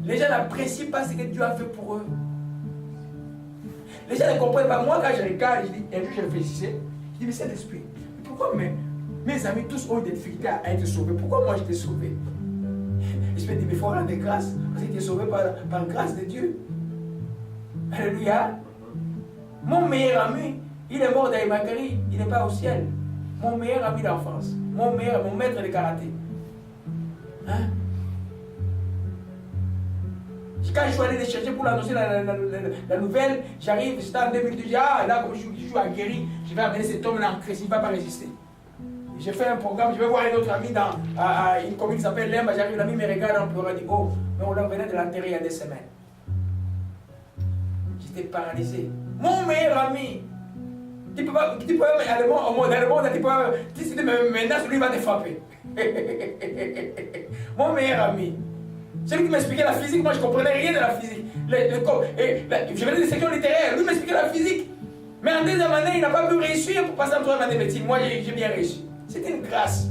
[SPEAKER 1] Les gens n'apprécient pas ce que Dieu a fait pour eux. Les gens ne comprennent pas. Moi, quand je regarde, je dis, un jour je réfléchissais, je dis, mais c'est l'esprit. Pourquoi mes amis tous ont des difficultés à être sauvés? Pourquoi moi je t'ai sauvé? Et je me dis, mais il faut rendre grâce, parce que tu es sauvé par grâce de Dieu. Alléluia. Mon meilleur ami, il est mort dans les Maccaries, il n'est pas au ciel. Mon meilleur ami d'enfance, mon maître de karaté. Hein? Quand je suis allé les chercher pour l'annoncer la nouvelle, j'arrive, c'était en 2002, je dis, ah là, comme je suis aguerri, je vais amener cet homme-là en Christ, il ne va pas résister. J'ai fait un programme, je vais voir un autre ami dans une commune qui s'appelle Lemba, j'arrive, l'ami me regarde en pleurant, il dit, oh, mais on venait de l'enterrer il y a des semaines. J'étais paralysé. Mon meilleur ami, tu peux pas, au monde, tu peux pas, si tu me menaces, lui va te frapper. Mon meilleur ami. Celui qui m'expliquait la physique, moi je ne comprenais rien de la physique. Je venais des sections littéraires, lui m'expliquait la physique. Mais en deuxième année, il n'a pas pu réussir pour passer en troisième année de médecine. Moi, j'ai bien réussi. C'était une grâce.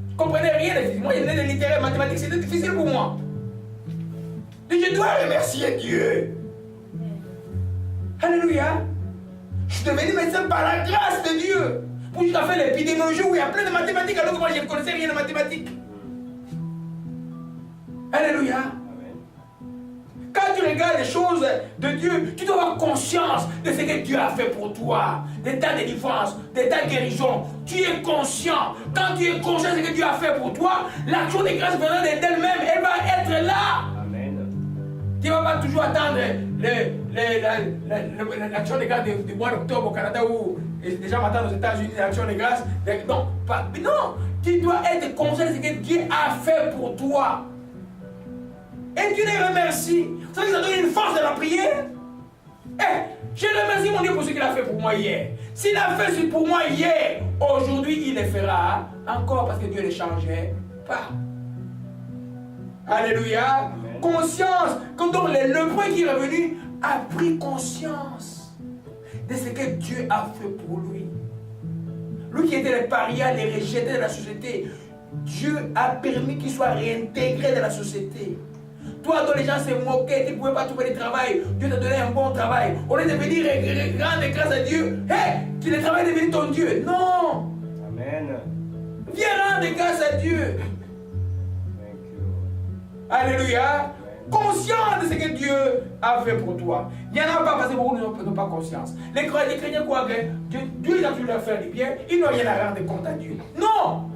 [SPEAKER 1] Je ne comprenais rien de physique. Moi, je venais de littéraire, mathématiques, c'était difficile pour moi. Et je dois remercier Dieu. Alléluia. Je suis devenu médecin par la grâce de Dieu. Pour jusqu'à faire l'épidémiologie où il y a plein de mathématiques alors que moi, je ne connaissais rien de mathématiques. Alléluia. Quand tu regardes les choses de Dieu, tu dois avoir conscience de ce que Dieu a fait pour toi. Des tas de délivrances, des tas de guérisons. Tu es conscient. Quand tu es conscient de ce que Dieu a fait pour toi, l'action de grâce venant d'elle-même, elle va être là. Amen. Tu ne vas pas toujours attendre l'action de grâce du mois d'octobre au Canada où les gens m'attendent aux États-Unis, l'action de grâce. Non, non, tu dois être conscient de ce que Dieu a fait pour toi. Et tu les remercies. Ça nous a donné une force de la prière. Je remercie mon Dieu pour ce qu'il a fait pour moi hier. S'il a fait ce pour moi hier, aujourd'hui il le fera encore parce que Dieu ne changeait pas. Alléluia. Amen. Conscience. Quand donc le point qui est revenu a pris conscience de ce que Dieu a fait pour lui. Lui qui était le paria, les rejeté de la société. Dieu a permis qu'il soit réintégré dans la société. Toi dont les gens se moquaient, tu ne pouvais pas trouver de travail, Dieu t'a donné un bon travail. On est devenu rendre grâce à Dieu. Tu le travail est devenu ton Dieu. Non. Amen. Viens rendre grâce à Dieu. Alléluia. Conscient de ce que Dieu a fait pour toi. Il n'y en a pas parce que beaucoup n'ont pas conscience. Les chrétiens croient que Dieu a toujours leur faire du bien, ils n'ont rien à rendre compte à Dieu. Non.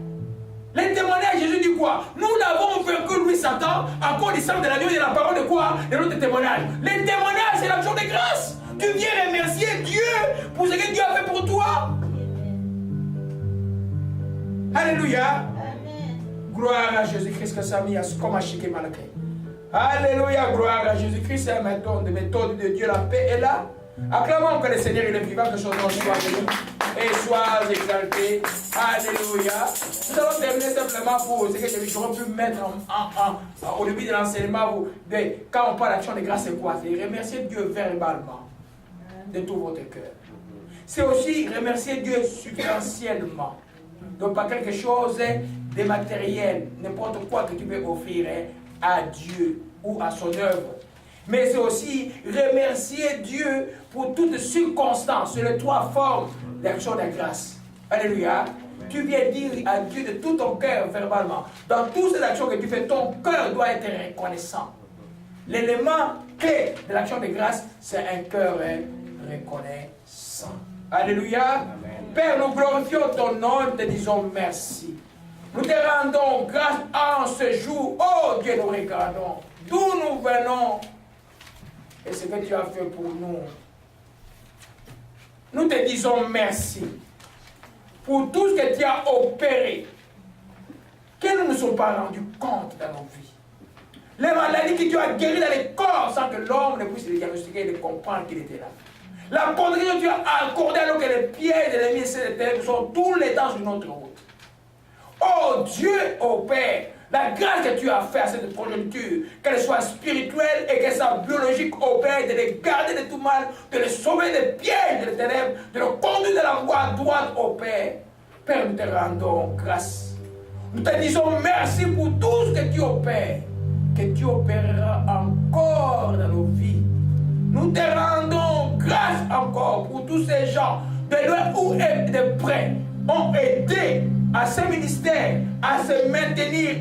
[SPEAKER 1] Les témoignages, Jésus dit quoi? Nous l'avons vaincu, lui, Satan, à cause du sang de l'agneau et de la parole de quoi? De notre témoignage. Les témoignages, c'est l'action de grâce. Tu viens remercier Dieu pour ce que Dieu a fait pour toi. Alléluia. Amen. Gloire à Jésus-Christ que ça mis comme à Chiké Malakai. Alléluia, gloire à Jésus-Christ, c'est la méthode de Dieu, la paix est là. Acclamons que le Seigneur il est vivant, que son nom soit béni et soit exalté. Alléluia. Nous allons terminer simplement pour ce que j'aurais pu mettre au début de l'enseignement. Quand on parle d'action de grâce, c'est quoi? C'est remercier Dieu verbalement de tout votre cœur. C'est aussi remercier Dieu substantiellement. Donc pas quelque chose de matériel, n'importe quoi que tu peux offrir à Dieu ou à son œuvre. Mais c'est aussi remercier Dieu pour toutes circonstances. C'est les trois formes d'action de grâce. Alléluia. Tu viens dire à Dieu de tout ton cœur verbalement. Dans toutes ces actions que tu fais, ton cœur doit être reconnaissant. L'élément clé de l'action de grâce, c'est un cœur reconnaissant. Alléluia. Amen. Père, nous glorifions ton nom, nous te disons merci. Nous te rendons grâce en ce jour. Oh Dieu, nous regardons. D'où nous venons et ce que tu as fait pour nous. Nous te disons merci pour tout ce que tu as opéré, que nous ne sommes pas rendus compte dans nos vies. Les maladies que tu as guéries dans les corps sans que l'homme ne puisse les diagnostiquer et les comprendre qu'il était là. La conduite que tu as accordée alors que les pieds de l'ennemi et les ténèbres sont tous les temps sur notre route. Oh Dieu, oh Père, la grâce que tu as fait à cette conjoncture, qu'elle soit spirituelle et qu'elle soit biologique, oh Père, de les garder de tout mal, de les sauver des pièges des ténèbres, de les conduire de la voie droite, oh Père. Père, nous te rendons grâce. Nous te disons merci pour tout ce que tu opères, que tu opéreras encore dans nos vies. Nous te rendons grâce encore pour tous ces gens, de loin ou de près, ont aidé à ce ministère, à se maintenir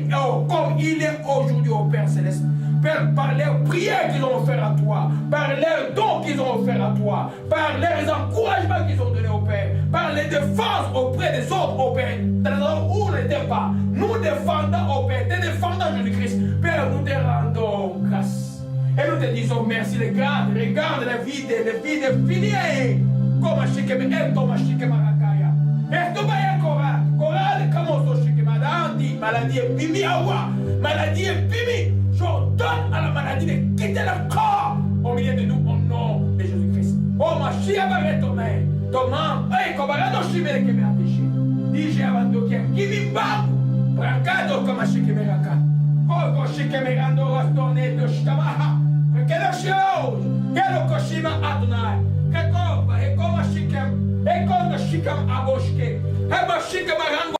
[SPEAKER 1] comme il est aujourd'hui au Père Céleste. Père, par leurs prières qu'ils ont offertes à toi, par leurs dons qu'ils ont offerts à toi, par leurs encouragements qu'ils ont donnés au Père, par les défenses auprès des autres au Père, dans les endroits où on n'était pas, nous défendons au Père, te défendons Jésus-Christ. Père, nous te rendons grâce. Et nous te disons merci, regarde la vie de filières, comme à Shekeme, comme à Shekema Rakaya. Et tout va y Coral, comme au Shekema, maladie épimie, maladie épimie. J'ordonne à la maladie de quitter le corps au milieu de nous au nom de Jésus-Christ. Oh, ma chie va retomber. Thomas, comme à la chimère qui m'a péché. Dis-je avant de qui m'imba, brancado comme à chie qui m'a Colgo shikemerando rostorne de shtamaha. Quelle chose? Quelle koshima adonai? Rekoba, rekoma shikem. Rekoba shikam aboshke. Heba shikam